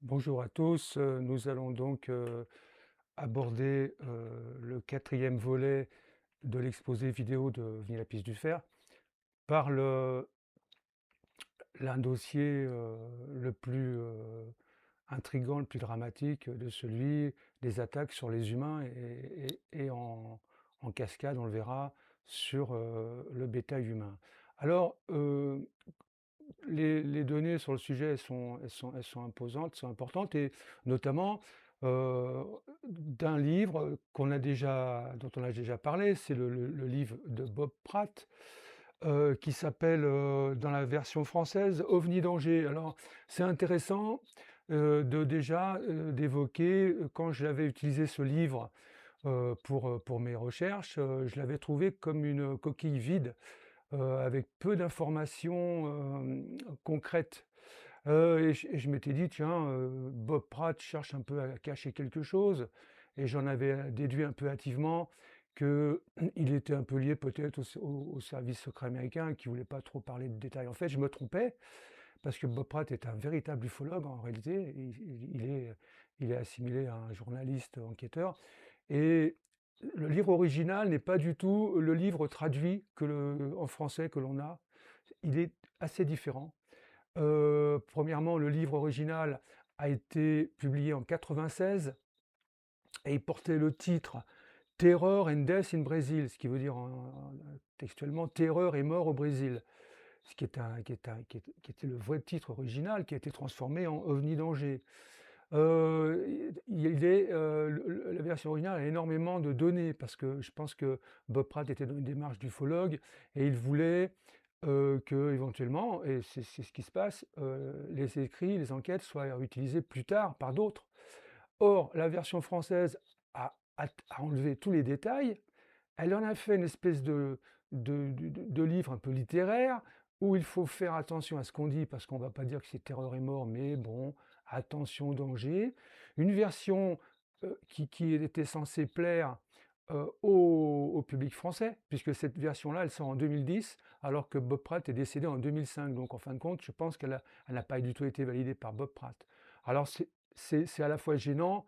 Bonjour à tous, nous allons donc aborder le quatrième volet de l'exposé vidéo de Venez la piste du fer par l'un dossier le plus intrigant, le plus dramatique de celui des attaques sur les humains et en cascade, on le verra, sur le bétail humain. Alors, les données sur le sujet, elles sont imposantes, sont importantes et notamment, heu, d'un livre dont on a déjà parlé, c'est le livre de Bob Pratt, qui s'appelle, dans la version française, «OVNI Danger». Alors c'est intéressant, d'évoquer, quand j'avais utilisé ce livre, pour mes recherches, je l'avais trouvé comme une coquille vide, avec peu d'informations, concrètes. Et je m'étais dit: «Tiens, Bob Pratt cherche un peu à cacher quelque chose» et j'en avais déduit un peu hâtivement qu'il était un peu lié peut-être au service secret américain, qui ne voulait pas trop parler de détails. En fait, je me trompais parce que Bob Pratt est un véritable ufologue en réalité. Il est assimilé à un journaliste enquêteur et le livre original n'est pas du tout le livre traduit en français que l'on a. Il est assez différent. Premièrement, le livre original a été publié en 96 et il portait le titre «Terror and Death in Brazil», ce qui veut dire textuellement «Terreur et mort au Brésil», ce qui était le vrai titre original, qui a été transformé en «OVNI Danger». La version originale a énormément de données parce que je pense que Bob Pratt était dans une démarche d'ufologue et il voulait, qu'éventuellement, et c'est ce qui se passe, les écrits, les enquêtes soient utilisés plus tard par d'autres. Or, la version française a enlevé tous les détails. Elle en a fait une espèce de livre un peu littéraire, où il faut faire attention à ce qu'on dit, parce qu'on ne va pas dire que c'est terreur et mort, mais bon, attention danger. Une version qui était censée plaire au public français, puisque cette version-là, elle sort en 2010, alors que Bob Pratt est décédé en 2005. Donc en fin de compte, je pense elle n'a pas du tout été validée par Bob Pratt. Alors c'est à la fois gênant,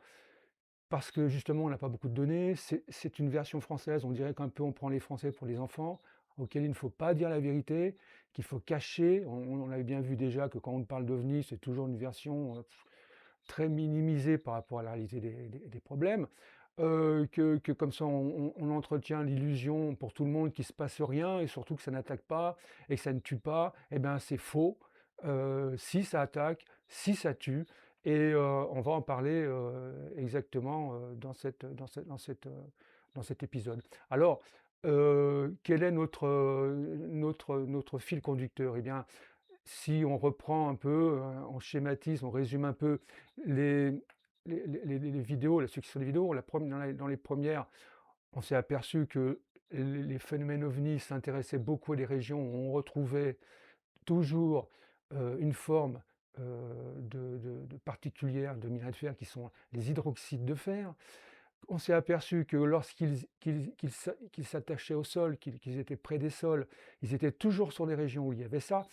parce que justement, on n'a pas beaucoup de données. C'est une version française, on dirait qu'un peu on prend les Français pour les enfants, auxquels il ne faut pas dire la vérité, qu'il faut cacher. On avait bien vu déjà que quand on parle d'OVNI, c'est toujours une version très minimisée par rapport à la réalité des problèmes. Que comme ça, on entretient l'illusion pour tout le monde qu'il ne se passe rien et surtout que ça n'attaque pas et que ça ne tue pas. Eh bien, c'est faux. Si ça attaque, si ça tue, et on va en parler exactement dans cet épisode. Alors, quel est notre fil conducteur? Eh bien, si on reprend un peu, on schématise, on résume un peu les, les vidéos, la succession des vidéos, dans les premières, on s'est aperçu que les phénomènes ovnis s'intéressaient beaucoup à des régions où on retrouvait toujours une forme particulière de minerai de fer qui sont les hydroxydes de fer. On s'est aperçu que qu'ils s'attachaient au sol, qu'ils étaient près des sols, ils étaient toujours sur des régions où il y avait ça,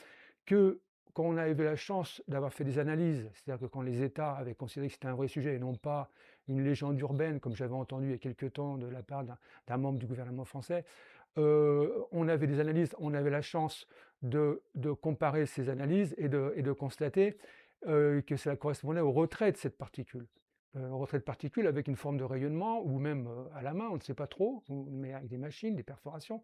que quand on avait la chance d'avoir fait des analyses, c'est-à-dire que quand les États avaient considéré que c'était un vrai sujet et non pas une légende urbaine, comme j'avais entendu il y a quelque temps de la part d'un membre du gouvernement français, on avait des analyses, on avait la chance de comparer ces analyses et de constater que cela correspondait au retrait de cette particule. Au retrait de particules avec une forme de rayonnement ou même à la main, on ne sait pas trop, mais avec des machines, des perforations.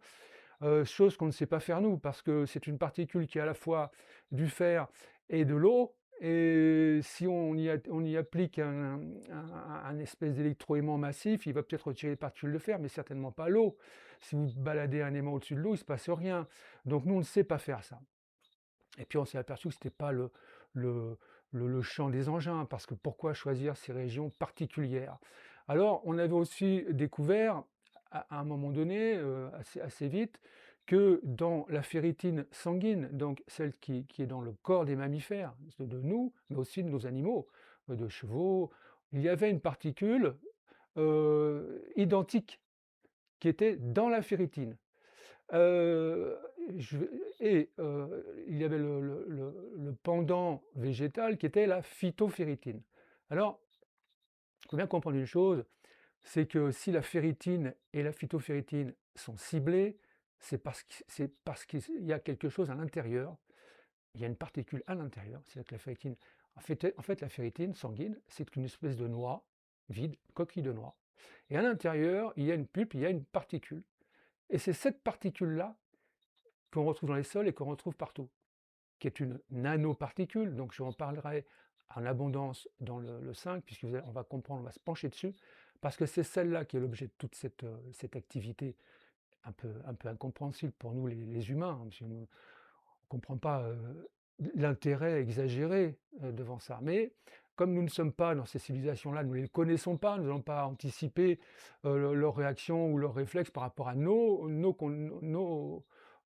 Chose qu'on ne sait pas faire nous, parce que c'est une particule qui est à la fois du fer et de l'eau, et si on y applique un espèce d'électroaimant massif, il va peut-être retirer les particules de fer, mais certainement pas l'eau. Si vous baladez un aimant au-dessus de l'eau, il ne se passe rien. Donc nous, on ne sait pas faire ça. Et puis on s'est aperçu que ce n'était pas le, le champ des engins, parce que pourquoi choisir ces régions particulières? Alors on avait aussi découvert à un moment donné, assez vite, que dans la ferritine sanguine, donc celle qui est dans le corps des mammifères, de nous, mais aussi de nos animaux, de chevaux, il y avait une particule identique qui était dans la ferritine. Heu, je et il y avait le pendant végétal qui était la phytoferritine. Alors, il faut bien comprendre une chose, c'est que si la ferritine et la phytoferritine sont ciblées, c'est parce qu'il y a quelque chose à l'intérieur, il y a une particule à l'intérieur, c'est-à-dire que la ferritine en fait la ferritine sanguine, c'est une espèce de noix vide, coquille de noix et à l'intérieur, il y a une pulpe, il y a une particule et c'est cette particule-là qu'on retrouve dans les sols et qu'on retrouve partout, qui est une nanoparticule, donc je en parlerai en abondance dans le 5 puisque on va comprendre, on va se pencher dessus, parce que c'est celle-là qui est l'objet de toute cette activité un peu incompréhensible pour nous les humains, hein, parce que nous ne comprend pas l'intérêt exagéré devant ça. Mais comme nous ne sommes pas dans ces civilisations-là, nous ne les connaissons pas, nous n'allons pas anticiper leurs réactions ou leurs réflexes par rapport à nos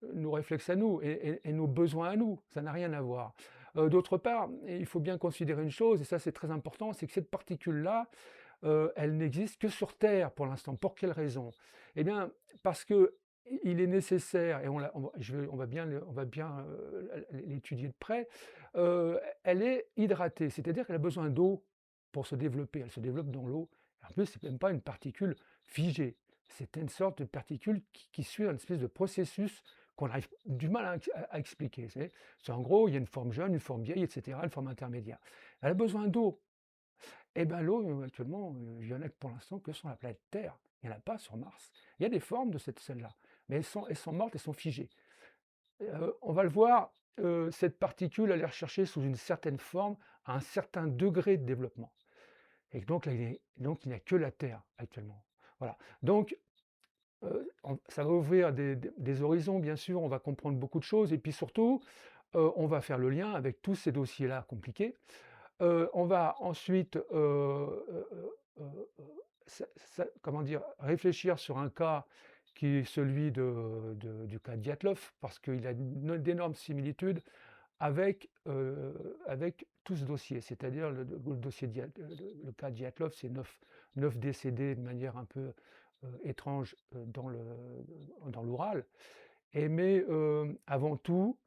réflexes à nous et nos besoins à nous. Ça n'a rien à voir. D'autre part, il faut bien considérer une chose, et ça c'est très important, c'est que cette particule-là, elle n'existe que sur Terre pour l'instant. Pour quelle raison? Eh bien, parce que il est nécessaire, et on va bien l'étudier de près, elle est hydratée, c'est-à-dire qu'elle a besoin d'eau pour se développer. Elle se développe dans l'eau. En plus, c'est même pas une particule figée. C'est une sorte de particule qui suit un espèce de processus qu'on a du mal à expliquer. C'est en gros, il y a une forme jeune, une forme vieille, etc., une forme intermédiaire. Elle a besoin d'eau. Et ben l'eau, actuellement, il y en a pour l'instant que sur la planète Terre. Il n'y en a pas sur Mars. Il y a des formes de cette celle-là, mais elles sont mortes, elles sont figées. On va le voir, cette particule, elle est recherchée sous une certaine forme, à un certain degré de développement. Et donc là, il n'y a que la Terre actuellement. Voilà. Donc, ça va ouvrir des horizons, bien sûr, on va comprendre beaucoup de choses, et puis surtout, on va faire le lien avec tous ces dossiers-là compliqués. On va ensuite, comment dire? Réfléchir sur un cas qui est celui du cas Dyatlov, parce qu'il a d'énormes similitudes avec tout ce dossier. C'est-à-dire le dossier le cas Dyatlov, c'est 9 décédés de manière un peu, étrange, dans l'Oural mais avant tout,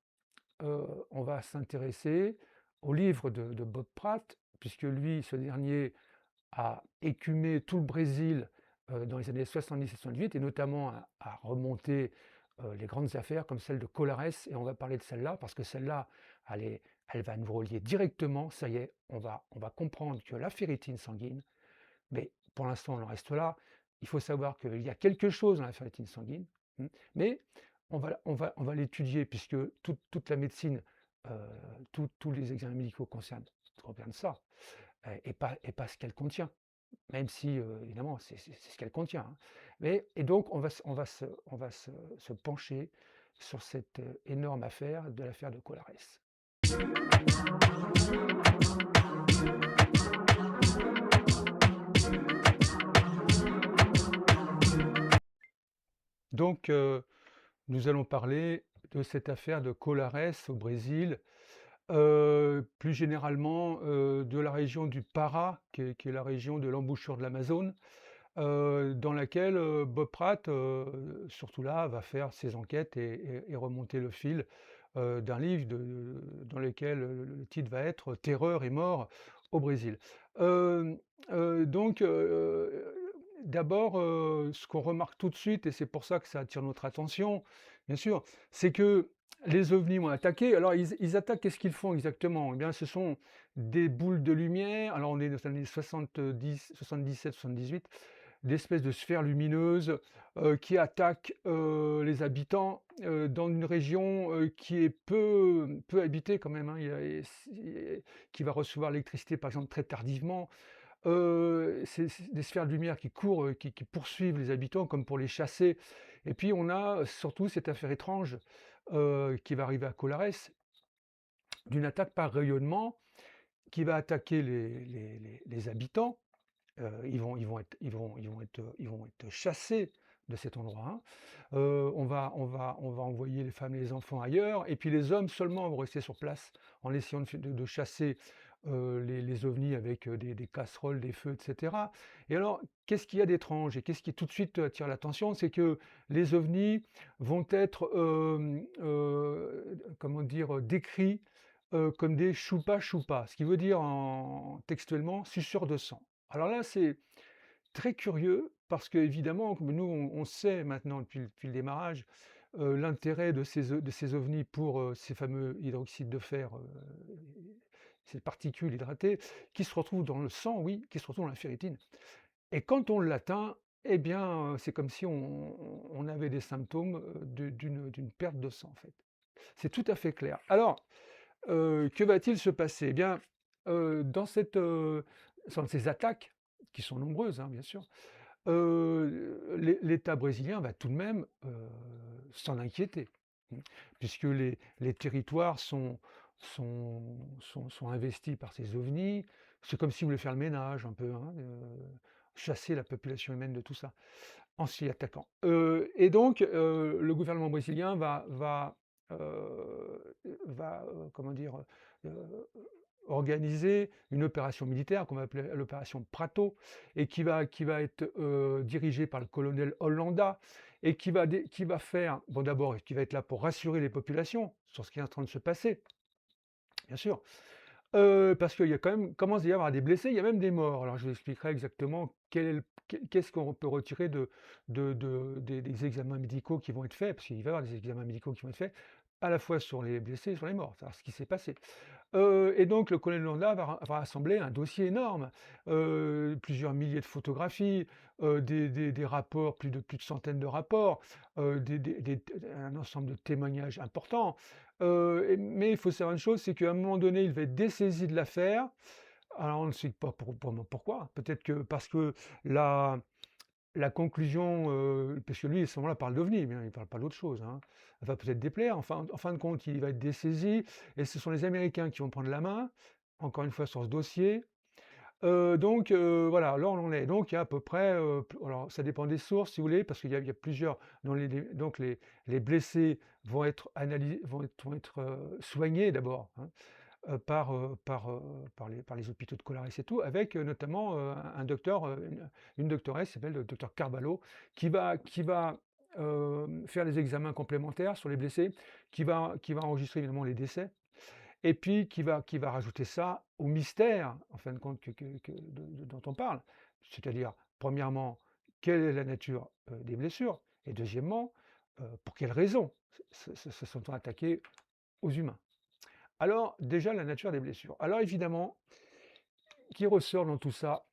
on va s'intéresser au livre de Bob Pratt, puisque lui, ce dernier, a écumé tout le Brésil dans les années 70 et 78, et notamment a remonté les grandes affaires comme celle de Colares, et on va parler de celle-là, parce que celle-là, elle va nous relier directement, ça y est, on va comprendre que la ferritine sanguine, mais pour l'instant on en reste là, il faut savoir qu'il y a quelque chose dans la ferritine sanguine, mais on va l'étudier puisque toute la médecine, tous les examens médicaux concernent ça, et pas ce qu'elle contient. Même si, évidemment, c'est ce qu'elle contient, hein. Et donc on va se pencher sur cette énorme affaire de l'affaire de Colares. Donc, nous allons parler de cette affaire de Colares au Brésil, plus généralement, de la région du Pará, qui est la région de l'embouchure de l'Amazone, dans laquelle, Bob Pratt, surtout là, va faire ses enquêtes et remonter le fil, d'un livre dans lequel, le titre va être «Terreur et mort au Brésil». Hem, donc, d'abord, ce qu'on remarque tout de suite, et c'est pour ça que ça attire notre attention, bien sûr, c'est que les ovnis ont attaqué. Alors ils attaquent, qu'est-ce qu'ils font exactement? Eh bien, ce sont des boules de lumière, alors on est dans les années 70, 77, 78, d'espèces de sphères lumineuses, qui attaquent, les habitants, dans une région, qui est peu habitée quand même, hein. Il y a et si Qui va recevoir l'électricité, par exemple, très tardivement. C'est des sphères de lumière qui courent, qui poursuivent les habitants comme pour les chasser, et puis on a surtout cette affaire étrange, qui va arriver à Colares, d'une attaque par rayonnement qui va attaquer les habitants. Ils vont être chassés de cet endroit, hein. On va envoyer les femmes et les enfants ailleurs, et puis les hommes seulement vont rester sur place en essayant de chasser les ovnis avec, des casseroles, des feux et cetera. Et alors, qu'est-ce qu'il y a d'étrange et qu'est-ce qui tout de suite attire l'attention? C'est que les ovnis vont être, comment dire? Décrits, comme des choupas choupas, ce qui veut dire en textuellement: «suceurs de sang». Alors là, c'est très curieux parce qu'évidemment, comme nous, on sait maintenant depuis le démarrage, l'intérêt de ces ovnis pour, ces fameux hydroxydes de fer, ces particules hydratées qui se retrouvent dans le sang, oui, qui se retrouvent dans la ferritine. Et quand on l'atteint, eh bien, c'est comme si on avait des symptômes, d'une perte de sang, en fait. C'est tout à fait clair. Alors, que va-t-il se passer? Eh bien, dans ces attaques, qui sont nombreuses, hein, bien sûr, l'État brésilien va tout de même, s'en inquiéter, mmh, puisque les territoires sont investis par ces ovnis. C'est comme s'ils voulaient faire le ménage un peu, hein, chasser la population humaine de tout ça, en s'y attaquant. Et donc, le gouvernement brésilien comment dire? Heu, organiser une opération militaire qu'on va appeler l'opération Prato et qui va être, dirigée par le colonel Holanda et qui va faire bon d'abord, qui va être là pour rassurer les populations sur ce qui est en train de se passer, bien sûr. Parce qu'il y a quand même commence à y avoir des blessés, il y a même des morts. Alors je vous expliquerai exactement quel est le qu'est-ce qu'on peut retirer des examens médicaux qui vont être faits, parce qu'il va y avoir des examens médicaux qui vont être faits, à la fois sur les blessés et sur les morts, savoir ce qui s'est passé. Et donc le colonel Landa va rassembler un dossier énorme, plusieurs milliers de photographies, des rapports, plus de centaines de rapports, un ensemble de témoignages importants. Mais il faut savoir une chose, c'est qu'à un moment donné, il va être dessaisi de l'affaire. Alors on ne sait pas pourquoi. Peut-être que parce que la la conclusion, parce que lui à ce moment-là parle d'OVNI, mais il ne parle pas d'autre chose, hein, va peut-être déplaire. Enfin, en fin de compte, il va être dessaisi et ce sont les Américains qui vont prendre la main, encore une fois sur ce dossier. Donc voilà, là on en est. Donc il y a à peu près, alors ça dépend des sources si vous voulez, parce qu'il y a plusieurs dans donc les blessés vont être, soignés d'abord, hein, par les hôpitaux de Colares et tout, avec, notamment, un docteur, une doctoresse qui s'appelle le docteur Carvalho, qui va faire les examens complémentaires sur les blessés, qui va enregistrer évidemment les décès et puis qui va rajouter ça au mystère, en fin de compte, dont on parle. C'est-à-dire, premièrement, quelle est la nature, des blessures? Et deuxièmement, pour quelles raisons se sont-on attaqués aux humains? Alors, déjà, la nature des blessures. Alors évidemment, qui ressort dans tout ça?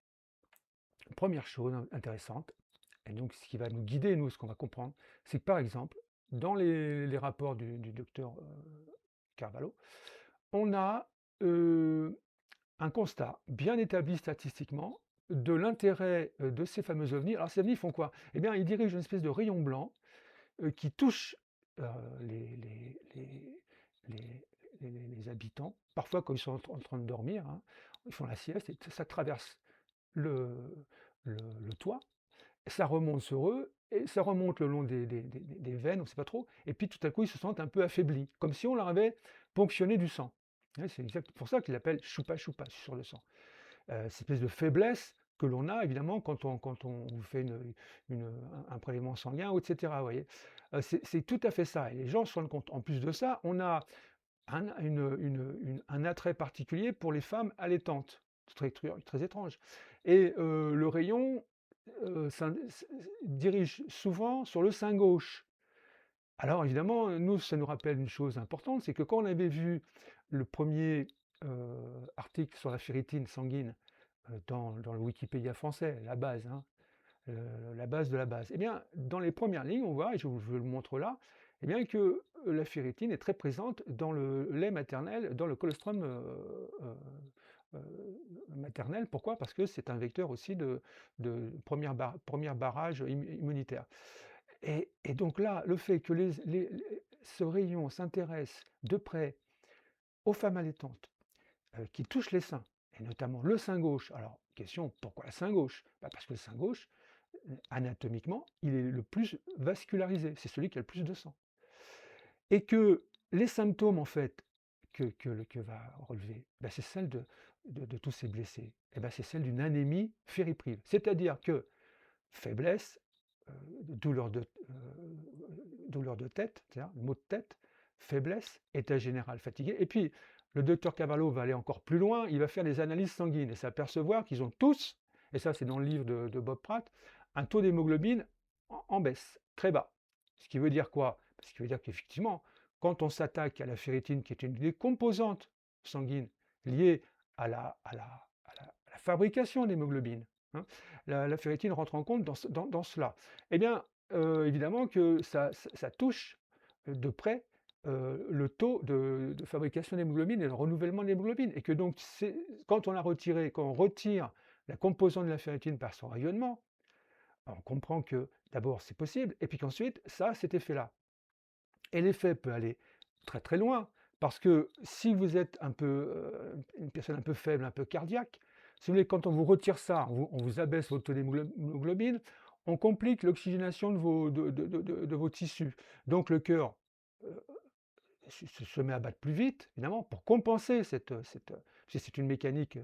Première chose intéressante, et donc ce qui va nous guider, nous, ce qu'on va comprendre, c'est que, par exemple, dans les rapports du docteur, Carvalho, on a, un constat bien établi statistiquement de l'intérêt, de ces fameux ovnis. Alors ces ovnis font quoi? Eh bien, ils dirigent une espèce de rayon blanc, qui touche, les les les habitants. Parfois, quand ils sont en train de dormir, hein, ils font la sieste et ça traverse le le toit, ça remonte sur eux et ça remonte le long des veines, on ne sait pas trop et puis tout à coup, ils se sentent un peu affaiblis, comme si on leur avait ponctionné du sang. Ouais, c'est exact pour ça qu'ils l'appellent choupa choupa, sur le sang. Cette espèce de faiblesse que l'on a évidemment quand on vous fait une un prélèvement sanguin ou et cetera, vous voyez? C'est tout à fait ça et les gens se rendent compte. En plus de ça, on a un attrait particulier pour les femmes allaitantes. C'est très étrange et le rayon, dirige souvent sur le sein gauche. Alors évidemment, nous, ça nous rappelle une chose importante, c'est que quand on avait vu le premier article sur la ferritine sanguine, dans le Wikipédia français, la base, hein, la base de la base. Eh bien, dans les premières lignes, on voit, et je le montre là, eh bien que la ferritine est très présente dans le lait maternel, dans le colostrum maternel. Pourquoi? Parce que c'est un vecteur aussi de premier barrage immunitaire. Et donc là, le fait que ce rayon s'intéresse de près aux femmes allaitantes, qui touchent les seins, et notamment le sein gauche. Alors, question, pourquoi le sein gauche? Bah, parce que le sein gauche, anatomiquement, il est le plus vascularisé, c'est celui qui a le plus de sang. Et que les symptômes, en fait, que va relever, bah, c'est celle de tous ces blessés? Eh ben, c'est celle d'une anémie fériprive. C'est-à-dire que faiblesse, douleur douleur de tête, c'est-à-dire maux de tête, faiblesse, état général fatigué. Et puis, le docteur Cavallo va aller encore plus loin, il va faire des analyses sanguines et s'apercevoir qu'ils ont tous, et ça c'est dans le livre de Bob Pratt, un taux d'hémoglobine en baisse, très bas. Ce qui veut dire quoi? Ce qui veut dire qu'effectivement, quand on s'attaque à la ferritine, qui est une des composantes sanguines liées à la fabrication d'hémoglobine, hein, la ferritine rentre en compte dans cela. Eh bien, évidemment que ça touche de près le taux de fabrication d'hémoglobine et le renouvellement de l'hémoglobine. Et que donc, quand on l'a retiré, quand on retire la composante de la ferritine par son rayonnement, on comprend que d'abord c'est possible, et puis qu'ensuite ça a cet effet-là. Et l'effet peut aller très très loin, parce que si vous êtes une personne un peu faible, un peu cardiaque, si vous voulez, quand on vous retire ça, on vous abaisse votre taux d'hémoglobine, on complique l'oxygénation de vos tissus. Donc le cœur se met à battre plus vite, évidemment, pour compenser c'est une mécanique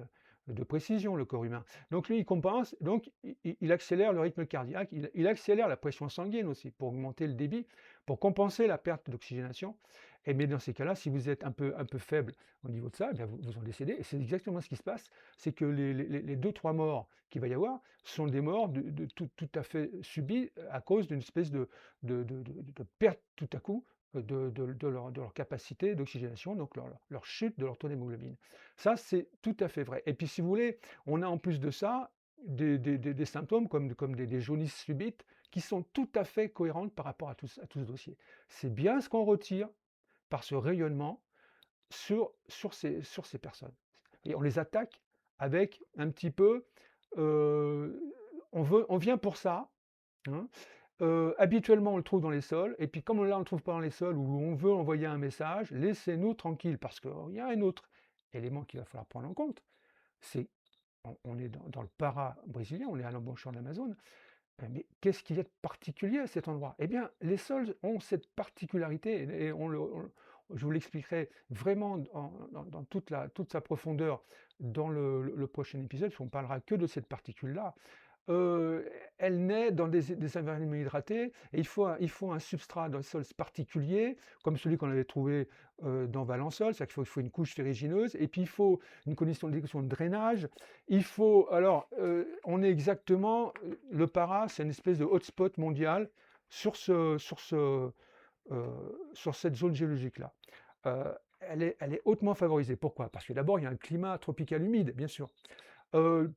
de précision, le corps humain. Donc lui, il compense, donc il accélère le rythme cardiaque, il accélère la pression sanguine aussi, pour augmenter le débit, pour compenser la perte d'oxygénation. Et mais dans ces cas-là, si vous êtes un peu faible au niveau de ça, eh bien vous en décédez. Et c'est exactement ce qui se passe, c'est que les 2-3 morts qu'il va y avoir sont des morts tout à fait subies à cause d'une espèce de perte tout à coup de leur capacité d'oxygénation, donc leur chute de leur taux d'hémoglobine. Ça, c'est tout à fait vrai. Et puis, si vous voulez, on a en plus de ça des symptômes comme des jaunisses subites qui sont tout à fait cohérentes par rapport à tout ce dossier. C'est bien ce qu'on retire par ce rayonnement sur ces personnes. Et on les attaque avec un petit peu, on vient pour ça, hein. Habituellement, on le trouve dans les sols, et puis comme là, on ne le trouve pas dans les sols, où on veut envoyer un message, laissez-nous tranquilles, parce qu'il y a un autre élément qu'il va falloir prendre en compte, c'est on est dans le para brésilien, on est à l'embouchure de l'Amazone, mais qu'est-ce qu'il y a de particulier à cet endroit? Eh bien, les sols ont cette particularité, et je vous l'expliquerai vraiment dans toute sa profondeur dans le prochain épisode, parce qu'on ne parlera que de cette particule-là. Elle naît dans des environnements hydratés, et il faut un substrat dans le sol particulier, comme celui qu'on avait trouvé dans Valençol, c'est-à-dire qu'il faut une couche ferrugineuse, et puis il faut une condition de drainage. Il faut, alors, on est exactement, le Para, c'est une espèce de hotspot mondial sur cette zone géologique-là. Elle est hautement favorisée. Pourquoi? Parce que d'abord, il y a un climat tropical humide, bien sûr.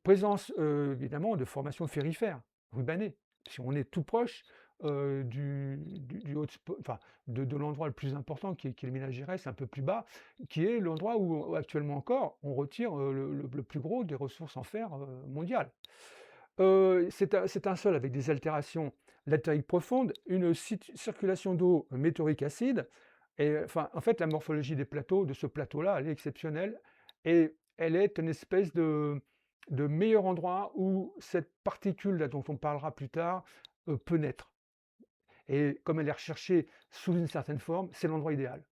Présence, évidemment, de formations ferrifères, rubanées. Si on est tout proche du hotspot, enfin, de l'endroit le plus important qui est le Minas Gerais, un peu plus bas, qui est l'endroit où actuellement encore on retire le plus gros des ressources en fer mondiales. C'est un sol avec des altérations latériques profondes, une circulation d'eau météorique acide, et enfin, en fait, la morphologie des plateaux, de ce plateau-là, elle est exceptionnelle, et elle est une espèce de meilleur endroit où cette particule là, dont on parlera plus tard, peut naître. Et comme elle est recherchée sous une certaine forme, c'est l'endroit idéal.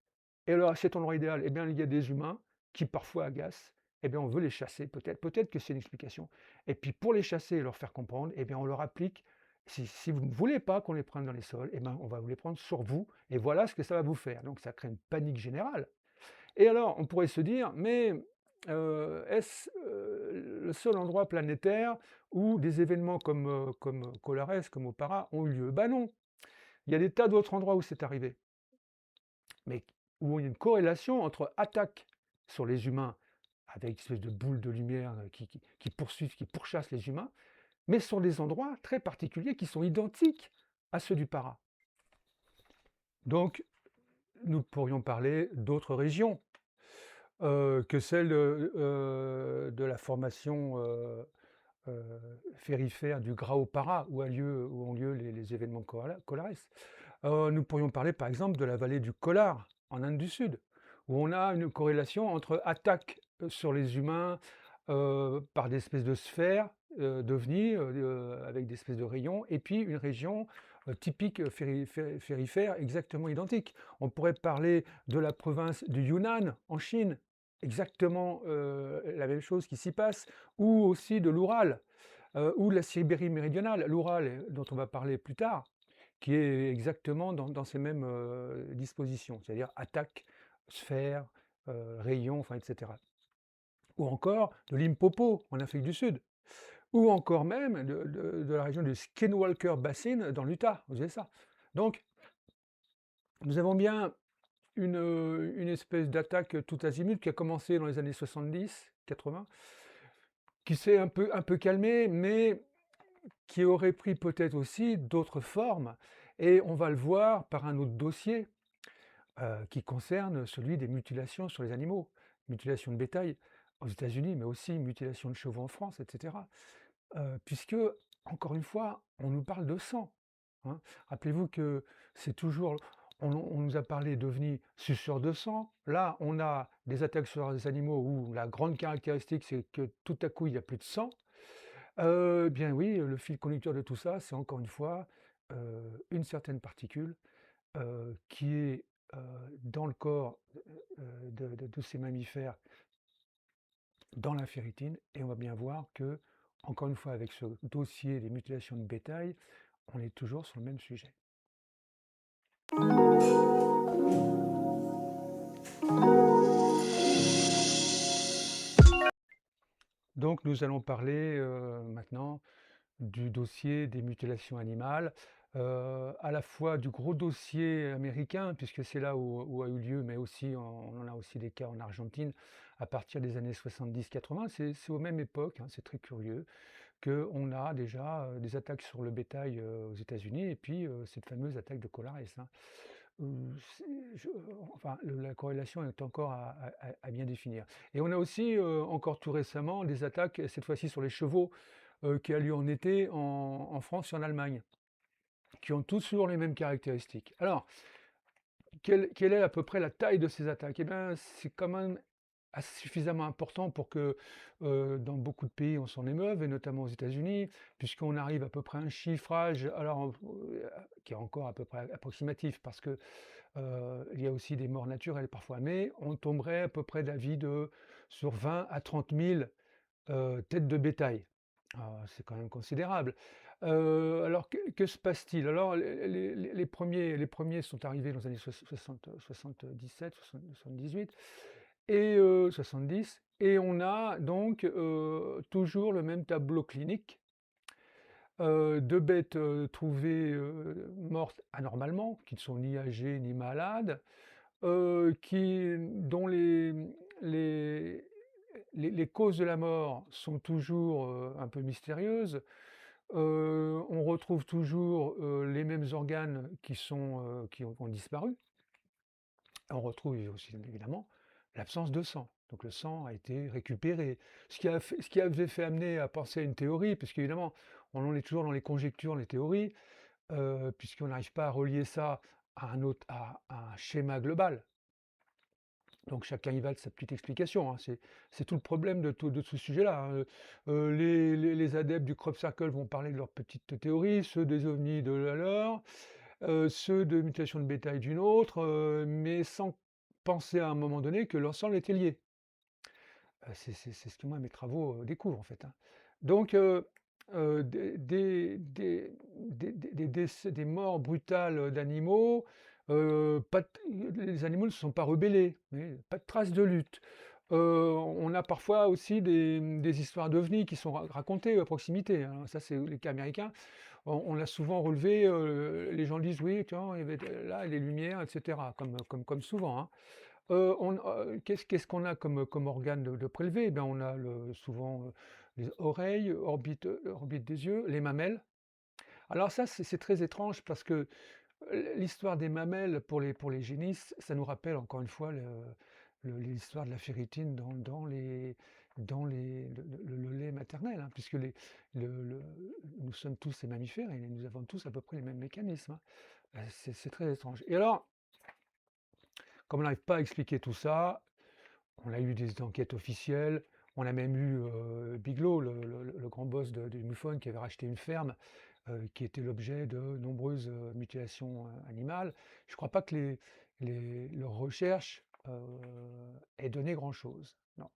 Et alors, à cet endroit idéal, eh bien, il y a des humains qui parfois agacent, eh bien, on veut les chasser, peut-être que c'est une explication. Et puis, pour les chasser et leur faire comprendre, eh bien, on leur applique, si vous ne voulez pas qu'on les prenne dans les sols, eh bien, on va vous les prendre sur vous, et voilà ce que ça va vous faire. Donc, ça crée une panique générale. Et alors, on pourrait se dire, mais est-ce le seul endroit planétaire où des événements comme Colares, comme au Para, ont eu lieu? Ben non, il y a des tas d'autres endroits où c'est arrivé, mais où il y a une corrélation entre attaque sur les humains, avec une espèce de boule de lumière qui poursuivent, qui pourchassent les humains, mais sur des endroits très particuliers qui sont identiques à ceux du Para. Donc, nous pourrions parler d'autres régions que celle de la formation ferrifère du Grao-Para, où ont lieu les événements Colares. Nous pourrions parler par exemple de la vallée du Kolar, en Inde du Sud, où on a une corrélation entre attaques sur les humains par des espèces de sphères d'ovnis avec des espèces de rayons, et puis une région typique ferrifère exactement identique. On pourrait parler de la province du Yunnan en Chine, exactement, la même chose qui s'y passe, ou aussi de l'Oural, ou de la Sibérie méridionale. L'Oural, dont on va parler plus tard, qui est exactement dans ces mêmes, dispositions, c'est-à-dire attaque, sphère, rayon, enfin et cetera. Ou encore de Limpopo en Afrique du Sud, ou encore même de la région du Skinwalker Basin dans l'Utah, aux USA. Donc nous avons bien une espèce d'attaque tout azimut qui a commencé dans les années 70-80, qui s'est un peu calmée, mais qui aurait pris peut-être aussi d'autres formes, et on va le voir par un autre dossier, qui concerne celui des mutilations sur les animaux. Mutilations de bétail aux États-Unis, mais aussi mutilations de chevaux en France, et cetera. Puisque, encore une fois, on nous parle de sang, hein. Rappelez-vous que c'est toujours on nous a parlé d'ovnis suceurs de sang. Là, on a des attaques sur les animaux où la grande caractéristique, c'est que tout à coup, il n'y a plus de sang. Bien oui, le fil conducteur de tout ça, c'est encore une fois, une certaine particule, qui est, heu, dans le corps, de ces mammifères, dans la ferritine, et on va bien voir que, encore une fois, avec ce dossier des mutilations de bétail, on est toujours sur le même sujet. Donc nous allons parler, maintenant du dossier des mutilations animales, à la fois du gros dossier américain, puisque c'est là où a eu lieu, mais aussi on en a aussi des cas en Argentine à partir des années 70-80. C'est aux mêmes époques, hein, c'est très curieux, qu'on a déjà des attaques sur le bétail aux États-Unis, et puis cette fameuse attaque de Colares, hein. Enfin, la corrélation est encore à bien définir. Et on a aussi, encore tout récemment, des attaques, cette fois-ci sur les chevaux, qui a lieu en été en France et en Allemagne, qui ont toujours les mêmes caractéristiques. Alors, quelle est à peu près la taille de ces attaques? Eh bien, c'est quand même suffisamment important pour que, dans beaucoup de pays, on s'en émeuve, et notamment aux États-Unis, puisqu'on arrive à peu près à un chiffrage, alors, qui est encore à peu près approximatif, parce que, il y a aussi des morts naturelles parfois, mais on tomberait à peu près d'avis de sur 20 à 30 000 têtes de bétail. Ah, c'est quand même considérable. Alors que se passe-t-il? Alors les premiers sont arrivés dans les années 77, 78 et 70, et on a donc, toujours le même tableau clinique, de bêtes, trouvées, mortes anormalement, qui ne sont ni âgées ni malades, dont les les causes de la mort sont toujours, un peu mystérieuses. On retrouve toujours, les mêmes organes qui ont disparu. On retrouve aussi évidemment l'absence de sang. Donc le sang a été récupéré. Ce qui avait fait amener à penser à une théorie, puisqu'évidemment on en est toujours dans les conjectures, les théories, puisqu'on n'arrive pas à relier ça à un schéma global. Donc chacun y va de sa petite explication, hein. C'est tout le problème de ce sujet-là, hein. Les adeptes du crop circle vont parler de leur petite théorie, ceux des ovnis de la leur, ceux de mutation de bétail d'une autre, mais sans penser à un moment donné que l'ensemble était lié. C'est ce que moi mes travaux, découvrent en fait, hein. Donc des morts brutales d'animaux, pas de les animaux ne se sont pas rebellés, oui, pas de traces de lutte. On a parfois aussi des histoires d'ovnis qui sont racontées à proximité, hein. Ça, c'est les cas américains. On l'a souvent relevé, les gens disent: «Oui, tiens, il y avait là les lumières», et cetera, comme souvent, hein. Qu'est-ce qu'on a comme organe de prélevé? Eh bien, on a souvent, les oreilles, orbite des yeux, les mamelles. Alors ça, c'est très étrange parce que, l'histoire des mamelles pour les génisses, ça nous rappelle encore une fois l'histoire de la ferritine dans le lait maternel, hein, puisque nous sommes tous des mammifères et nous avons tous à peu près les mêmes mécanismes, hein. C'est très étrange, et alors, comme on n'arrive pas à expliquer tout ça, on a eu des enquêtes officielles, on a même eu, Bigelow, le grand boss du MUFON, qui avait racheté une ferme, qui était l'objet de nombreuses, mutilations, animales. Je ne crois pas que leurs recherches ait donné grand-chose. Non,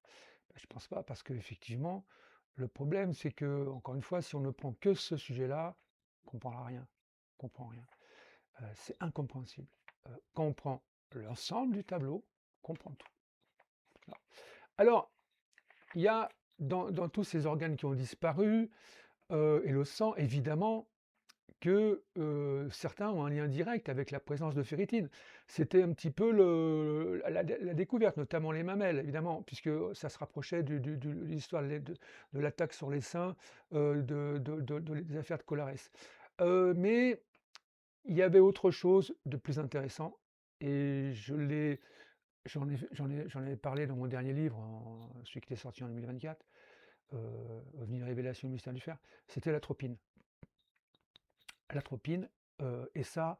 je ne pense pas parce qu'effectivement, le problème, c'est que, encore une fois, si on ne prend que ce sujet-là, on ne comprendra rien. On comprend rien. C'est incompréhensible. Quand on prend l'ensemble du tableau, on comprend tout. Voilà. Alors, il y a dans tous ces organes qui ont disparu, et le sang, évidemment, que certains ont un lien direct avec la présence de ferritine. C'était un petit peu la découverte, notamment les mamelles, évidemment, puisque ça se rapprochait de l'histoire de l'attaque sur les seins, des affaires de Colares. Mais il y avait autre chose de plus intéressant, et j'en avais parlé dans mon dernier livre, celui qui était sorti en 2024, OVNI, révélation, mystère du fer, c'était l'atropine. L'atropine, et ça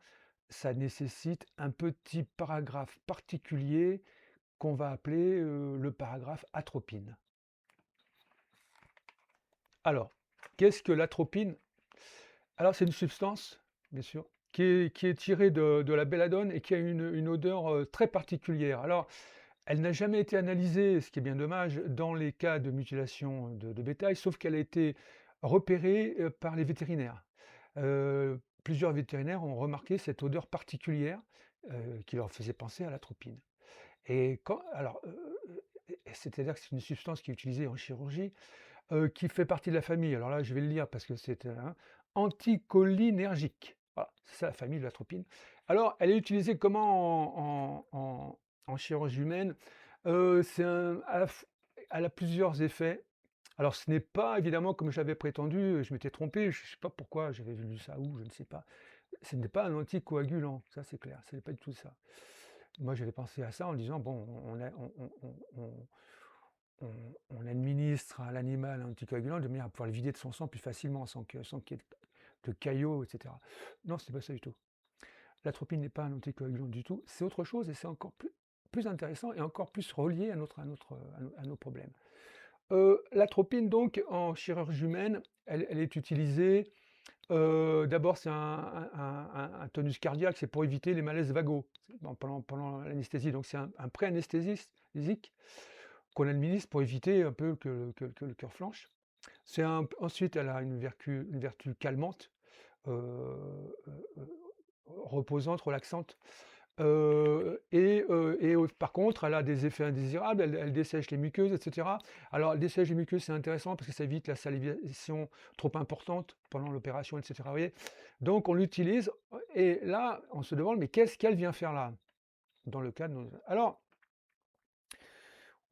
nécessite un petit paragraphe particulier qu'on va appeler le paragraphe atropine. Alors, qu'est-ce que l'atropine? Alors, c'est une substance, bien sûr, qui est tirée de la belladone et qui a une odeur très particulière. Alors, elle n'a jamais été analysée, ce qui est bien dommage, dans les cas de mutilation de bétail, sauf qu'elle a été repérée par les vétérinaires. Plusieurs vétérinaires ont remarqué cette odeur particulière qui leur faisait penser à l'atropine. Et c'est-à-dire que c'est une substance qui est utilisée en chirurgie, qui fait partie de la famille. Alors là, je vais le lire parce que c'est anticholinergique. Voilà, c'est ça la famille de l'atropine. Alors, elle est utilisée comment en chirurgie humaine? Elle a plusieurs effets. Alors, ce n'est pas évidemment comme j'avais prétendu, je m'étais trompé, je ne sais pas pourquoi, j'avais lu ça où, je ne sais pas. Ce n'est pas un anticoagulant, ça c'est clair, ce n'est pas du tout ça. Moi, j'avais pensé à ça en disant, bon, on administre à l'animal un anticoagulant de manière à pouvoir le vider de son sang plus facilement, sans qu'il y ait de caillots, etc. Non, c'est pas ça du tout. L'atropine n'est pas un anticoagulant du tout, c'est autre chose et c'est encore plus intéressant et encore plus relié à nos problèmes. L'atropine, donc, en chirurgie humaine, elle est utilisée, d'abord, c'est un tonus cardiaque, c'est pour éviter les malaises vagaux pendant l'anesthésie. Donc, c'est un pré-anesthésique qu'on administre pour éviter un peu que le cœur flanche. Ensuite, elle a une vertu calmante, reposante, relaxante. Par contre, elle a des effets indésirables, elle dessèche les muqueuses, etc. Alors, elle dessèche les muqueuses, c'est intéressant parce que ça évite la salivation trop importante pendant l'opération, etc. Vous voyez. Donc, on l'utilise, et là, on se demande, mais qu'est-ce qu'elle vient faire là? Dans le cas de nos... Alors,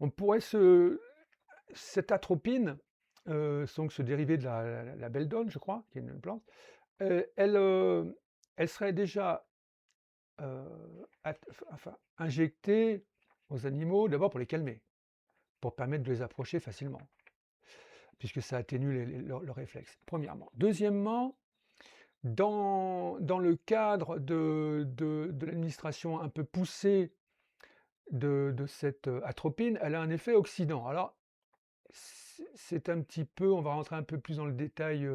on pourrait cette atropine, donc ce dérivé de la belledone, je crois, qui est une plante, elle serait déjà injectée aux animaux, d'abord pour les calmer, pour permettre de les approcher facilement, puisque ça atténue leurs réflexes, premièrement. Deuxièmement, dans le cadre de l'administration un peu poussée de cette atropine, elle a un effet oxydant. Alors, c'est un petit peu, on va rentrer un peu plus dans le détail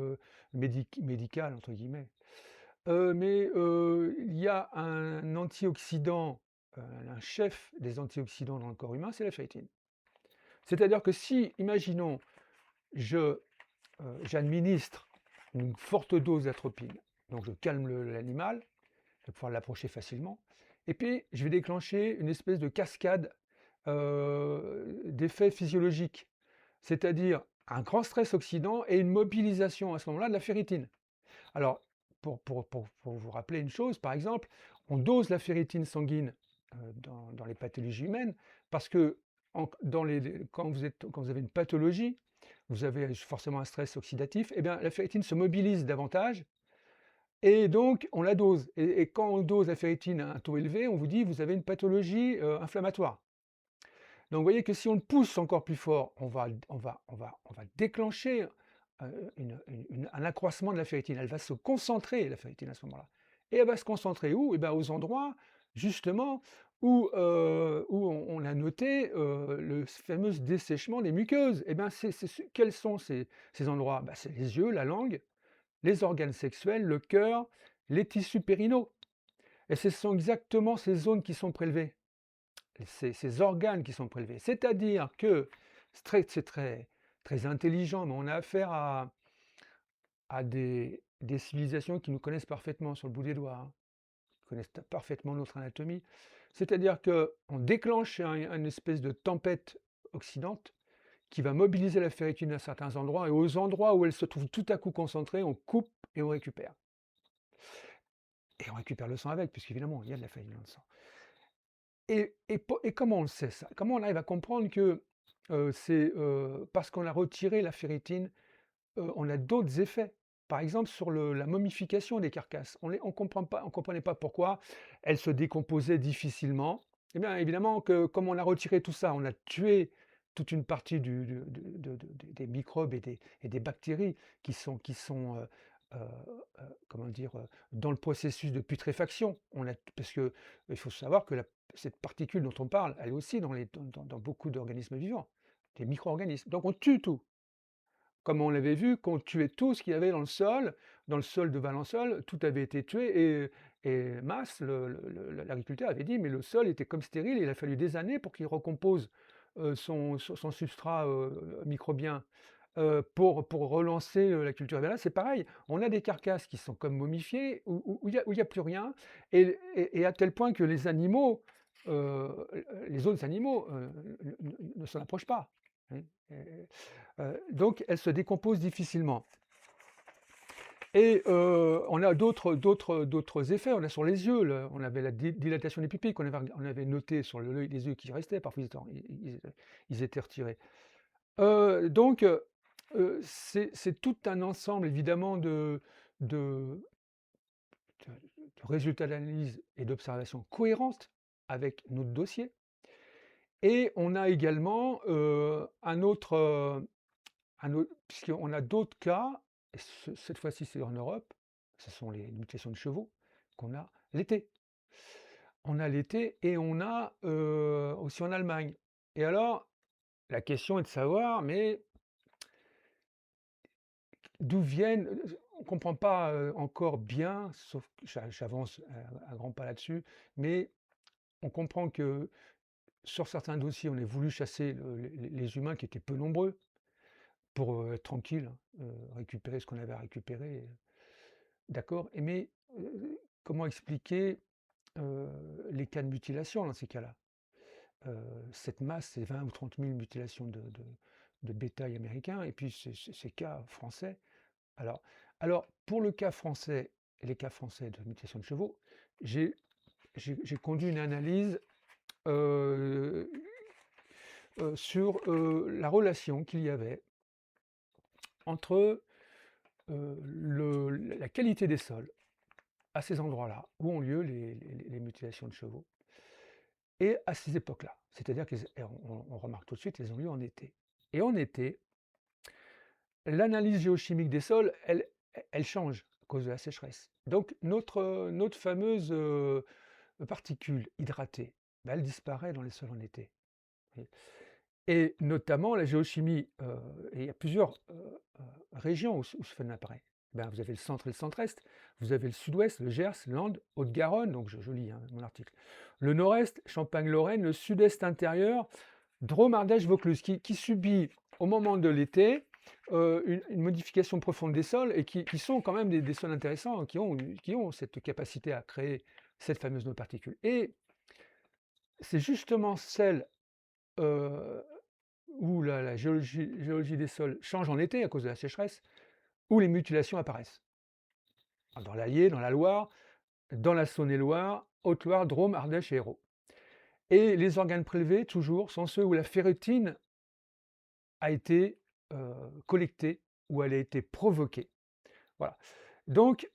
médical, entre guillemets. Mais il y a un antioxydant, un chef des antioxydants dans le corps humain, c'est la ferritine. C'est-à-dire que si, imaginons, j'administre une forte dose d'atropine, donc je calme l'animal, je vais pouvoir l'approcher facilement, et puis je vais déclencher une espèce de cascade d'effets physiologiques, c'est-à-dire un grand stress oxydant et une mobilisation à ce moment-là de la ferritine. Alors, pour vous rappeler une chose, par exemple, on dose la ferritine sanguine dans les pathologies humaines parce que quand vous avez une pathologie, vous avez forcément un stress oxydatif, et bien la ferritine se mobilise davantage et donc on la dose. Et quand on dose la ferritine à un taux élevé, on vous dit vous avez une pathologie inflammatoire. Donc vous voyez que si on le pousse encore plus fort, on va déclencher un accroissement de la ferritine. Elle va se concentrer, la ferritine, à ce moment-là. Et elle va se concentrer où? Eh bien, aux endroits, justement, où on a noté le fameux dessèchement des muqueuses. Eh bien, quels sont ces endroits? C'est les yeux, la langue, les organes sexuels, le cœur, les tissus périnaux. Et ce sont exactement ces zones qui sont prélevées. ces organes qui sont prélevés. C'est-à-dire que c'est très intelligent, mais on a affaire à des civilisations qui nous connaissent parfaitement sur le bout des doigts, hein, connaissent parfaitement notre anatomie. C'est-à-dire qu'on déclenche une espèce de tempête oxydante qui va mobiliser la ferritine à certains endroits, et aux endroits où elle se trouve tout à coup concentrée, on coupe et on récupère. Et on récupère le sang avec, puisqu'évidemment, il y a de la ferritine dans le sang. Et comment on le sait ça? Comment on arrive à comprendre que c'est parce qu'on a retiré la ferritine, on a d'autres effets? Par exemple, sur la momification des carcasses. On ne comprenait pas pourquoi elles se décomposaient difficilement. Eh bien, évidemment que comme on a retiré tout ça, on a tué toute une partie des microbes et des bactéries qui sont comment dire, dans le processus de putréfaction. Parce que il faut savoir que cette particule dont on parle, elle est aussi dans beaucoup d'organismes vivants, des micro-organismes. Donc on tue tout. Comme on l'avait vu, qu'on tuait tout ce qu'il y avait dans le sol de Valençol, tout avait été tué, et Maas, l'agriculteur, avait dit: «Mais le sol était comme stérile, il a fallu des années pour qu'il recompose, son substrat, microbien, pour relancer, la culture». Et bien là, c'est pareil, on a des carcasses qui sont comme momifiées, où il y a plus rien, et à tel point que les animaux, les autres animaux, ne s'en approchent pas, hein, donc elles se décomposent difficilement. Et on a d'autres effets. On a sur les yeux, on avait la dilatation des pupilles qu'on avait noté sur les yeux qui restaient, parfois ils étaient retirés. Donc c'est tout un ensemble évidemment de de résultats d'analyse et d'observations cohérentes avec notre dossier. Et on a également, puisqu'on a d'autres cas, et cette fois-ci c'est en Europe, ce sont les mutations de chevaux qu'on a l'été. On a l'été et on a aussi en Allemagne. Et alors, la question est de savoir, mais d'où viennent, on ne comprend pas encore bien, sauf que j'avance à grands pas là-dessus, mais on comprend que sur certains dossiers, on a voulu chasser les humains qui étaient peu nombreux, pour être tranquille, hein, récupérer ce qu'on avait à récupérer, d'accord. Mais comment expliquer les cas de mutilation dans ces cas-là? Cette masse, c'est 20 ou 30 000 mutilations de bétail américain, et puis ces cas français. Alors alors pour le cas français, les cas français de mutilation de chevaux, j'ai j'ai conduit une analyse sur la relation qu'il y avait entre la qualité des sols à ces endroits-là où ont lieu les mutilations de chevaux, et à ces époques-là. C'est-à-dire qu'on remarque tout de suite, elles ont lieu en été. Et en été, l'analyse géochimique des sols, elle change à cause de la sécheresse. Donc notre fameuse particule hydratée, ben, elle disparaît dans les sols en été. Et notamment la géochimie, et il y a plusieurs régions où ce phénomène apparaît. Ben, vous avez le centre et le centre-est, vous avez le sud-ouest, le Gers, Landes, Haute-Garonne, donc je lis hein, mon article. Le nord-est, Champagne-Lorraine, le sud-est intérieur, Drôme, Ardèche, Vaucluse, qui subit au moment de l'été une modification profonde des sols, et qui sont quand même des sols intéressants, qui ont cette capacité à créer cette fameuse nanoparticule. Et c'est justement celle euh, où la géologie des sols change en été à cause de la sécheresse, où les mutilations apparaissent. Dans l'Allier, dans la Loire, dans la Saône-et-Loire, Haute-Loire, Drôme, Ardèche et Hérault. Et les organes prélevés, toujours, sont ceux où la ferritine a été collectée, où elle a été provoquée. Voilà. Donc,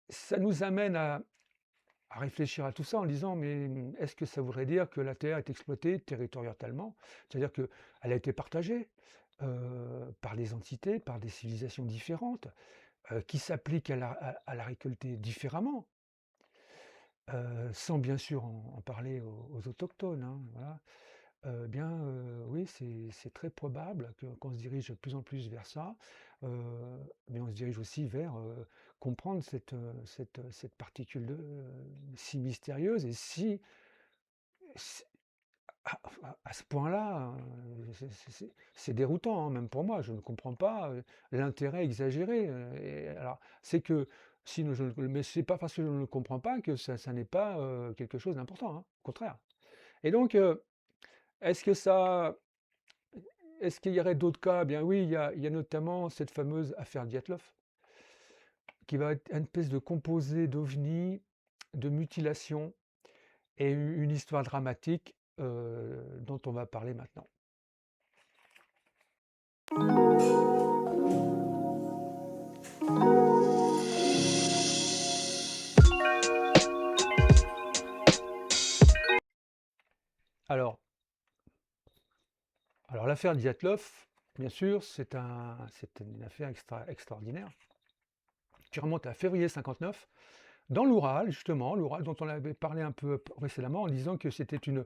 ça nous amène à réfléchir à tout ça en disant: mais est-ce que ça voudrait dire que la Terre est exploitée territorialement? C'est-à-dire qu'elle a été partagée par des entités, par des civilisations différentes, qui s'appliquent à la récolter différemment, sans bien sûr en parler aux autochtones, hein, voilà. Bien, oui, c'est très probable qu'on se dirige de plus en plus vers ça, heu, mais on se dirige aussi vers, comprendre cette particule si mystérieuse, et À ce point-là, c'est déroutant, hein, même pour moi. Je ne comprends pas, l'intérêt exagéré, et alors c'est que si je ne mais c'est pas parce que je ne le comprends pas que ça n'est pas, quelque chose d'important, hein, au contraire. Et donc, est-ce que ça est-ce qu'il y aurait d'autres cas? Eh bien oui, il y a notamment cette fameuse affaire Dyatlov, qui va être une espèce de composé d'ovnis, de mutilations et une histoire dramatique, dont on va parler maintenant. Alors alors l'affaire Dyatlov, bien sûr, c'est une affaire extraordinaire, qui remonte à février 59, dans l'Oural, justement, l'Oural dont on avait parlé un peu précédemment, en disant que c'était il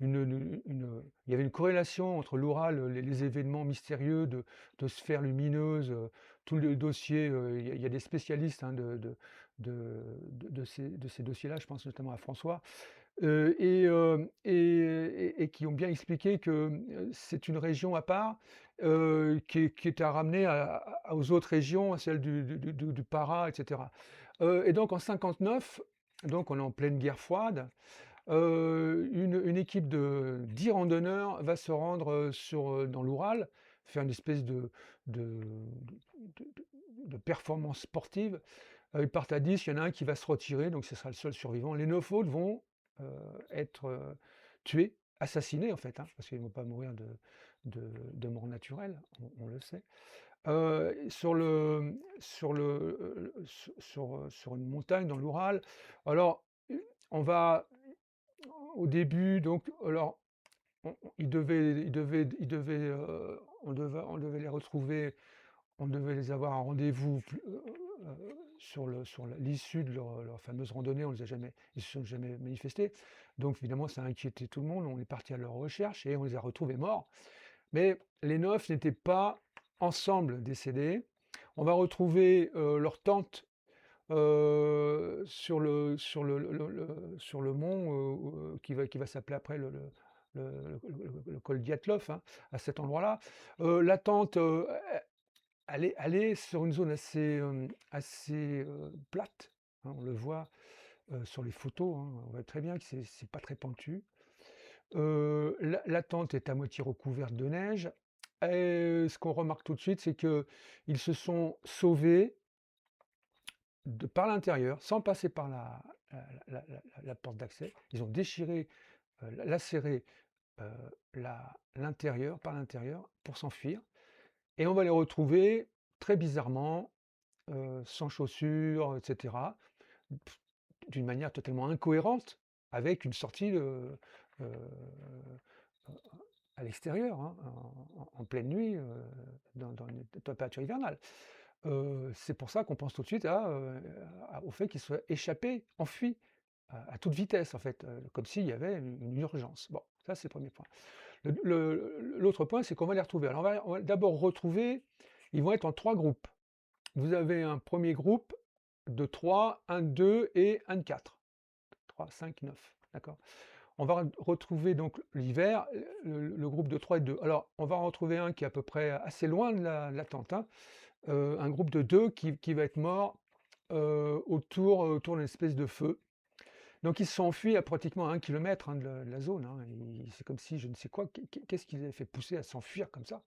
y avait une corrélation entre l'Oural, les événements mystérieux de sphères lumineuses, tout le dossier, il y a des spécialistes, hein, de ces dossiers-là, je pense notamment à François, et qui ont bien expliqué que, c'est une région à part, qui est à ramener aux autres régions, à celles du Para, et cetera. Et donc en 59, donc on est en pleine guerre froide, une équipe de 10 randonneurs va se rendre, dans l'Oural, faire une espèce de de performance sportive. Ils partent à 10, il y en a un qui va se retirer, donc ce sera le seul survivant. Les 9 autres vont, heu, être, tués, assassinés en fait, hein, parce qu'ils ne vont pas mourir de mort naturelle, on le sait. Sur une montagne dans l'Oural. Alors, on va au début, alors on devait les retrouver, on devait les avoir en rendez-vous sur l'issue de leur fameuse randonnée. Ils se sont jamais manifestés. Donc évidemment, ça a inquiété tout le monde. On est parti à leur recherche et on les a retrouvés morts. Mais les 9 n'étaient pas ensemble décédés. On va retrouver, leur tante, sur le mont, qui va s'appeler après le col Dyatlov, hein, à cet endroit-là. La tente, elle est sur une zone assez plate, hein, on le voit, sur les photos, hein, on voit très bien que c'est pas très pentu. La tente est à moitié recouverte de neige, et ce qu'on remarque tout de suite, c'est qu'ils se sont sauvés par l'intérieur, sans passer par la porte d'accès. Ils ont déchiré, lacéré, heu, l'intérieur, par l'intérieur, pour s'enfuir, et on va les retrouver très bizarrement, sans chaussures, et cetera, d'une manière totalement incohérente, avec une sortie, heu, à l'extérieur, hein, en pleine nuit, dans une température hivernale. C'est pour ça qu'on pense tout de suite au fait qu'ils soient échappés, enfuis, à toute vitesse en fait, comme s'il y avait une urgence. Bon, ça c'est le premier point. L'autre point, c'est qu'on va les retrouver. Alors on va d'abord retrouver, ils vont être en 3 groupes. Vous avez un premier groupe de 3, un de 2 et un de 4. 3, 5, 9, d'accord? On va retrouver donc l'hiver, le groupe de 3 et de 2. Alors, on va en retrouver un qui est à peu près assez loin de la tente, hein, un groupe de 2 qui va être mort, autour d'une espèce de feu. Donc ils se sont enfuis à pratiquement 1 kilomètre, hein, de la zone, hein. C'est comme si je ne sais quoi, qu'est-ce qui les avait fait pousser à s'enfuir comme ça?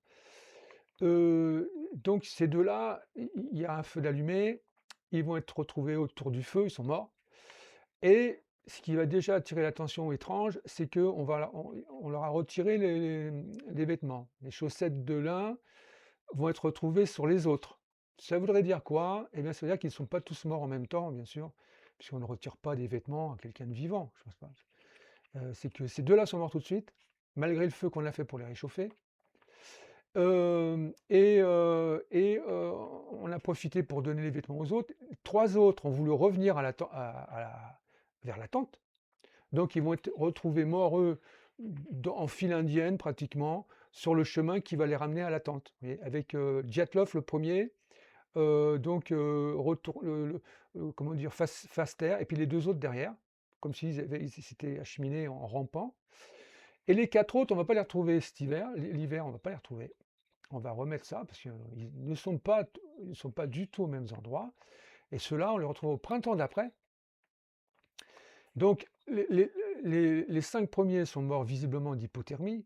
Donc ces 2-là, il y a un feu d'allumé, ils vont être retrouvés autour du feu, ils sont morts, et ce qui va déjà attirer l'attention étrange, c'est qu'on leur a retiré les vêtements. Les chaussettes de l'un vont être retrouvées sur les autres. Ça voudrait dire quoi? Eh bien, ça veut dire qu'ils ne sont pas tous morts en même temps, bien sûr, puisqu'on ne retire pas des vêtements à quelqu'un de vivant, je pense pas. C'est que ces 2-là sont morts tout de suite, malgré le feu qu'on a fait pour les réchauffer. On a profité pour donner les vêtements aux autres. 3 autres ont voulu revenir vers la tente, donc ils vont être retrouvés morts, eux, en file indienne pratiquement, sur le chemin qui va les ramener à la tente. Vous voyez? Avec, Dyatlov le premier, donc retour comment dire? Face terre, et puis les 2 autres derrière, comme s'ils s'étaient acheminés en rampant. Et les 4 autres, on va pas les retrouver cet hiver. L'hiver, on va pas les retrouver. On va remettre ça parce qu'ils ne sont pas du tout aux mêmes endroits. Et ceux-là, on les retrouve au printemps d'après. Donc les 5 premiers sont morts visiblement d'hypothermie,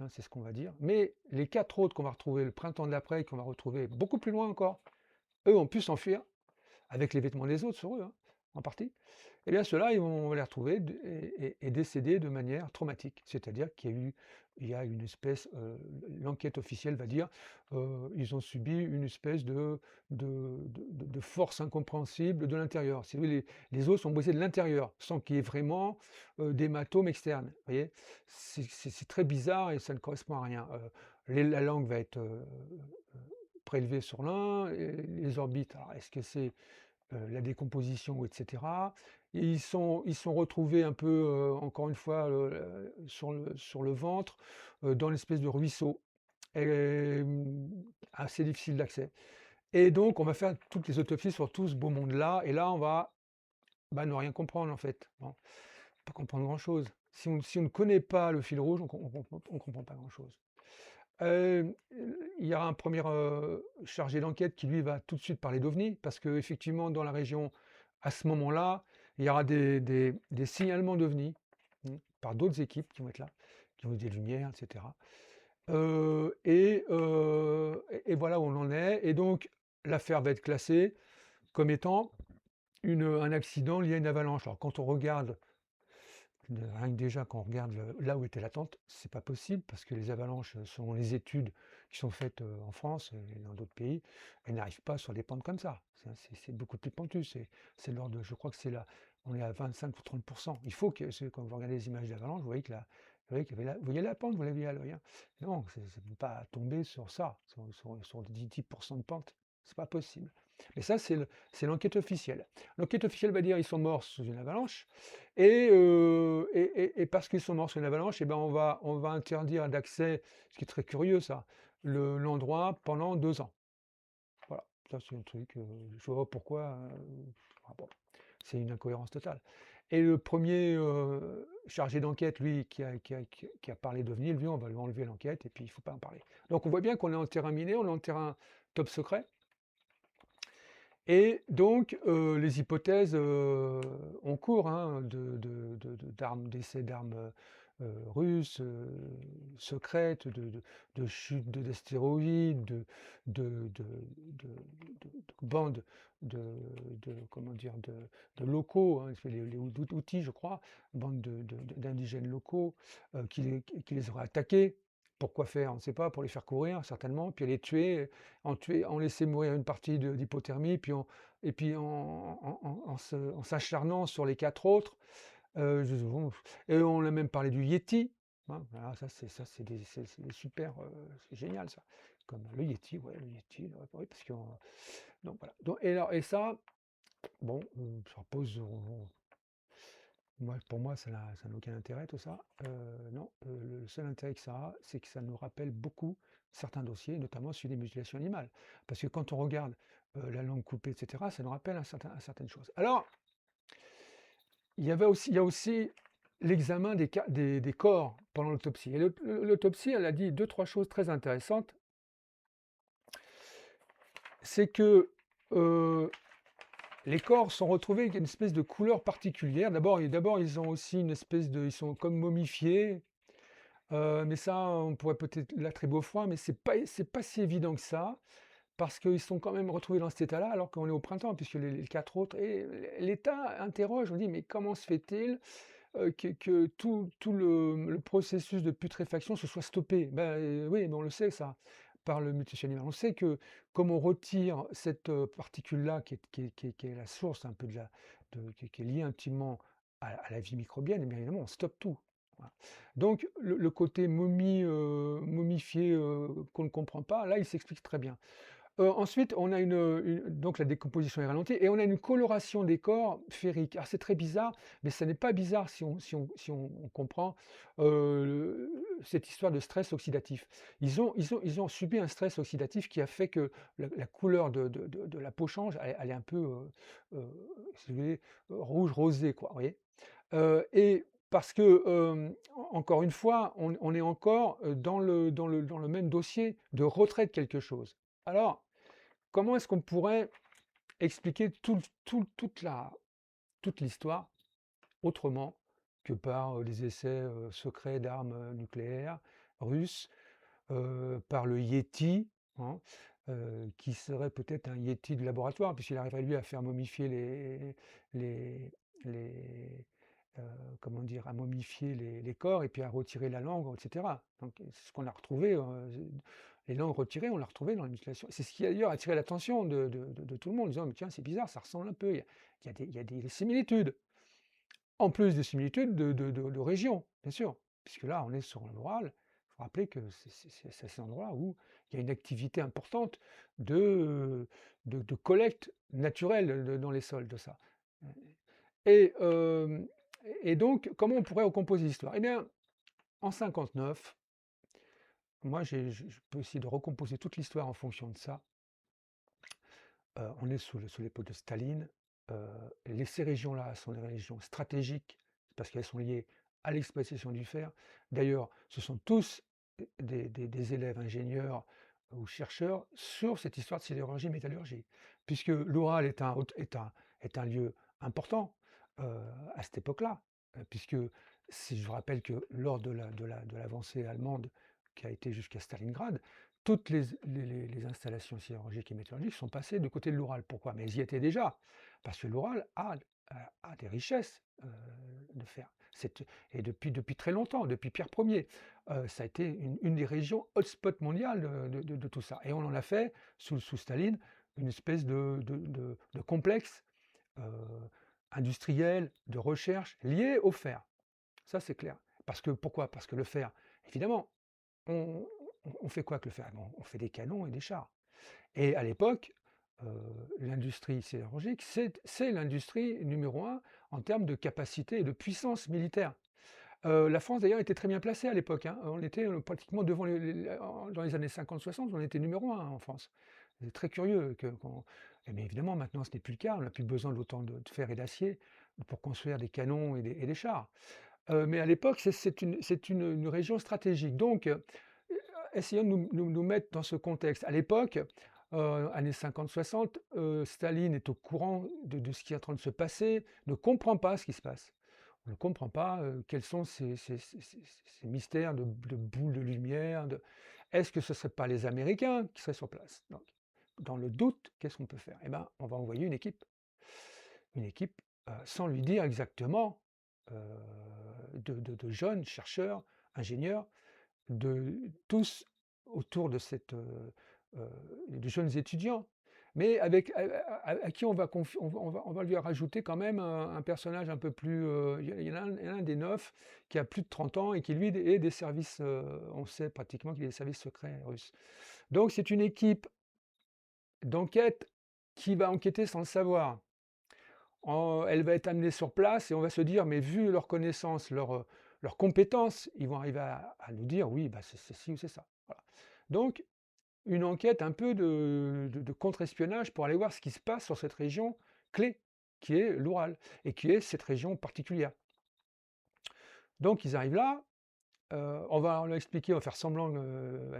hein, c'est ce qu'on va dire. Mais les 4 autres qu'on va retrouver le printemps d'après, qu'on va retrouver beaucoup plus loin encore, eux ont pu s'enfuir avec les vêtements des autres sur eux, hein, en partie. Eh bien ceux-là, on va les retrouver et décédés de manière traumatique. C'est-à-dire il y a une espèce, l'enquête officielle va dire, ils ont subi une espèce de force incompréhensible de l'intérieur. Si vous voulez, les os sont brisés de l'intérieur, sans qu'il y ait vraiment, d'hématomes externes. Vous voyez? C'est très bizarre et ça ne correspond à rien. La langue va être, prélevée sur l'un, et les orbites, alors est-ce que c'est la décomposition, et cetera. Et ils sont retrouvés un peu, encore une fois, sur le ventre, dans l'espèce de ruisseau, assez difficile d'accès. Et donc on va faire toutes les autopsies sur tout ce beau monde-là, et là on va, bah, ne rien comprendre en fait. Bon, pas comprendre grand-chose. Si on ne connaît pas le fil rouge, on comprend pas grand-chose. Hem, il y aura un premier chargé d'enquête qui lui va tout de suite parler d'OVNI, parce qu'effectivement dans la région, à ce moment-là, il y aura des signalements d'OVNI, par d'autres équipes qui vont être là, qui ont vu des lumières, et cetera. Et voilà où on en est, et donc l'affaire va être classée comme étant un accident lié à une avalanche. Alors quand on regarde rien que déjà quand on regarde là où était la tente, c'est pas possible parce que les avalanches, selon les études qui sont faites en France et dans d'autres pays, elles n'arrivent pas sur des pentes comme ça. C'est beaucoup plus pentu. C'est de l'ordre je crois que c'est là, on est à 25 ou 30%. Il faut que, quand vous regardez les images d'avalanche, vous voyez que vous voyez qu'il y avait vous voyez la pente, vous l'avez à l'œil, hein. Non, ça ne peut pas tomber sur ça, sur 10% de pente. C'est pas possible. Mais ça, c'est l'enquête officielle. L'enquête officielle va dire ils sont morts sous une avalanche. Et parce qu'ils sont morts sur une avalanche, eh ben, on va interdire d'accès, ce qui est très curieux ça, l'endroit pendant 2 ans. Voilà, ça c'est un truc, je vois pas pourquoi, bon, c'est une incohérence totale. Et le premier chargé d'enquête, lui, qui a parlé d'OVNI, lui, on va lui enlever l'enquête et puis il faut pas en parler. Donc on voit bien qu'on est en terrain miné, on est en terrain top secret. Et donc, les hypothèses, ont cours, hein, d'essais d'armes, russes, secrètes, de chutes d'astéroïdes, de bandes de comment dire? De locaux, hein, c'est les Houthis, je crois, bande d'indigènes locaux, qui les auraient attaqués. Pourquoi faire? On ne sait pas, pour les faire courir certainement, puis les tuer, en laisser mourir une partie d'hypothermie, puis en s'acharnant sur les 4 autres, bon, et on a même parlé du Yéti, hein, voilà, c'est super, c'est génial ça. Comme le Yéti, ouais, le Yéti, ouais, oui, parce que donc voilà. Donc et ça, bon, ça repose, pour moi, ça n'a aucun intérêt tout ça. Non, le seul intérêt que ça a, c'est que ça nous rappelle beaucoup certains dossiers, notamment celui des mutilations animales. Parce que quand on regarde, la langue coupée, et cetera, ça nous rappelle certaines choses. Alors, il y a aussi l'examen des corps pendant l'autopsie. Et l'autopsie, elle a dit 2-3 choses très intéressantes. C'est que, les corps sont retrouvés avec une espèce de couleur particulière. D'abord, ils ont aussi une espèce de ils sont comme momifiés, mais ça, on pourrait peut-être l'attribuer au froid, mais c'est pas si évident que ça, parce qu'ils sont quand même retrouvés dans cet état-là, alors qu'on est au printemps, puisque les 4 autres, et l'état interroge, on dit: «Mais comment se fait-il, que tout le processus de putréfaction se soit stoppé?» Ben, oui, mais on le sait ça, par le mutation animal. On sait que comme on retire cette, particule-là qui est la source un peu qui est liée intimement à la vie microbienne, et bien évidemment on stoppe tout. Voilà. Donc le côté momifié, qu'on ne comprend pas, là il s'explique très bien. Ensuite, on a donc la décomposition est ralentie et on a une coloration des corps ferrique. Alors c'est très bizarre, mais ça n'est pas bizarre si on comprend, cette histoire de stress oxydatif. Ils ont subi un stress oxydatif qui a fait que la couleur de la peau change, elle est un peu, si vous voulez, rouge rosé quoi, vous voyez? Et parce que, encore une fois, on est encore, dans le même dossier de retrait de quelque chose. Alors, comment est-ce qu'on pourrait expliquer toute l'histoire autrement que par, les essais, secrets d'armes, nucléaires russes, par le Yéti, hein, qui serait peut-être un Yéti de laboratoire puisqu'il arriverait lui à faire momifier les les, heu, comment dire? À momifier les corps et puis à retirer la langue et cetera. Donc c'est ce qu'on a retrouvé, les langues retirées, on l'a retrouvé dans la mutilation. C'est ce qui d'ailleurs a attiré l'attention de tout le monde en disant: «Mais tiens, c'est bizarre, ça ressemble un peu, il y a des similitudes». En plus des similitudes de région, bien sûr, puisque là, on est sur l'Oural. Il faut rappeler que c'est à cet endroit où il y a une activité importante de, de collecte naturelle dans les sols de ça. Et, et donc, comment on pourrait recomposer l'histoire? Eh bien, en 59, moi, je peux essayer de recomposer toute l'histoire en fonction de ça. On est sous l'époque de Staline. Heu, ces régions-là sont des régions stratégiques parce qu'elles sont liées à l'exploitation du fer. D'ailleurs, ce sont tous des élèves ingénieurs ou chercheurs sur cette histoire de sidérurgie-métallurgie. Puisque l'Oural est un lieu important, à cette époque-là, puisque si je vous rappelle que lors de l'avancée allemande qui a été jusqu'à Stalingrad, toutes les installations sidérurgiques et métallurgiques sont passées du côté de l'Oural. Pourquoi? Mais elles y étaient déjà, parce que l'Oural a des richesses, de fer. Et depuis très longtemps, depuis Pierre Ier, ça a été une des régions hotspot mondiales de tout ça. Et on en a fait, sous Staline, une espèce de complexe, heu, industriel, de recherche lié au fer. Ça, c'est clair. Parce que pourquoi? Parce que le fer, évidemment, on on fait quoi avec le fer? Bon, on fait des canons et des chars. Et à l'époque, l'industrie sidérurgique, c'est l'industrie numéro un en termes de capacité et de puissance militaire. La France d'ailleurs était très bien placée à l'époque, hein. On était, pratiquement devant dans les années 50-60, on était numéro un en France. C'est très curieux mais évidemment maintenant ce n'est plus le cas, on n'a plus besoin d'autant de fer et d'acier pour construire des canons et des chars. Mais à l'époque, c'est une région stratégique. Donc, essayons de nous mettre dans ce contexte. À l'époque, années 50-60, Staline est au courant de ce qui est en train de se passer, ne comprend pas ce qui se passe. On ne comprend pas, quels sont ces mystères de boules de lumière, est-ce que ce ne serait pas les Américains qui seraient sur place? Donc, dans le doute, qu'est-ce qu'on peut faire? Eh ben, on va envoyer une équipe, sans lui dire exactement, heu, de jeunes chercheurs, ingénieurs, tous autour de de jeunes étudiants, mais avec à qui on va on va lui rajouter quand même un personnage un peu plus, il y en a un des 9 qui a plus de 30 ans et qui lui est des services, on sait pratiquement qu'il est des services secrets russes. Donc c'est une équipe d'enquête qui va enquêter sans le savoir. Elle va être amenée sur place et on va se dire: «Mais vu leurs connaissances, leurs compétences, ils vont arriver à nous dire: "Oui, bah, c'est ci ou c'est ça"». Voilà. Donc une enquête un peu de contre-espionnage pour aller voir ce qui se passe sur cette région clé, qui est l'Oural et qui est cette région particulière. Donc ils arrivent là, on va leur expliquer, on va faire semblant,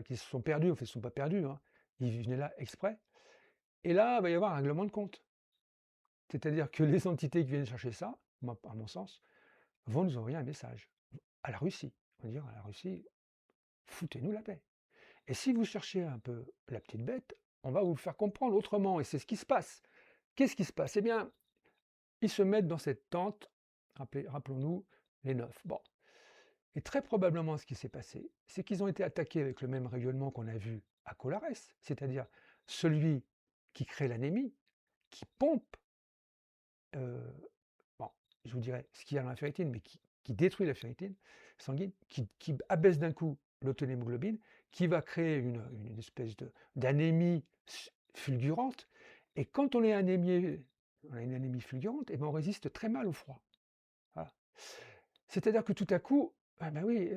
qu'ils se sont perdus, en fait ils ne sont pas perdus, hein. Ils venaient là exprès et là, il va y avoir un règlement de compte. C'est-à-dire que les entités qui viennent chercher ça, moi à mon sens, vont nous envoyer un message à la Russie. On va dire à la Russie: «Foutez-nous la paix et si vous cherchez un peu la petite bête, on va vous le faire comprendre autrement» et c'est ce qui se passe. Qu'est-ce qui se passe? Eh bien, ils se mettent dans cette tente, rappelons-nous les 9. Bon et très probablement ce qui s'est passé, c'est qu'ils ont été attaqués avec le même rayonnement qu'on a vu à Colares, c'est-à-dire celui qui crée l'anémie, qui pompe, heu bon, je vous dirais ce qu'il y a dans la ferritine, mais qui détruit la ferritine sanguine, qui abaisse d'un coup l'autohémoglobine, qui va créer une espèce d'anémie fulgurante et quand on a une anémie fulgurante et ben on résiste très mal au froid. Voilà. C'est-à-dire que tout à coup, ah bah oui,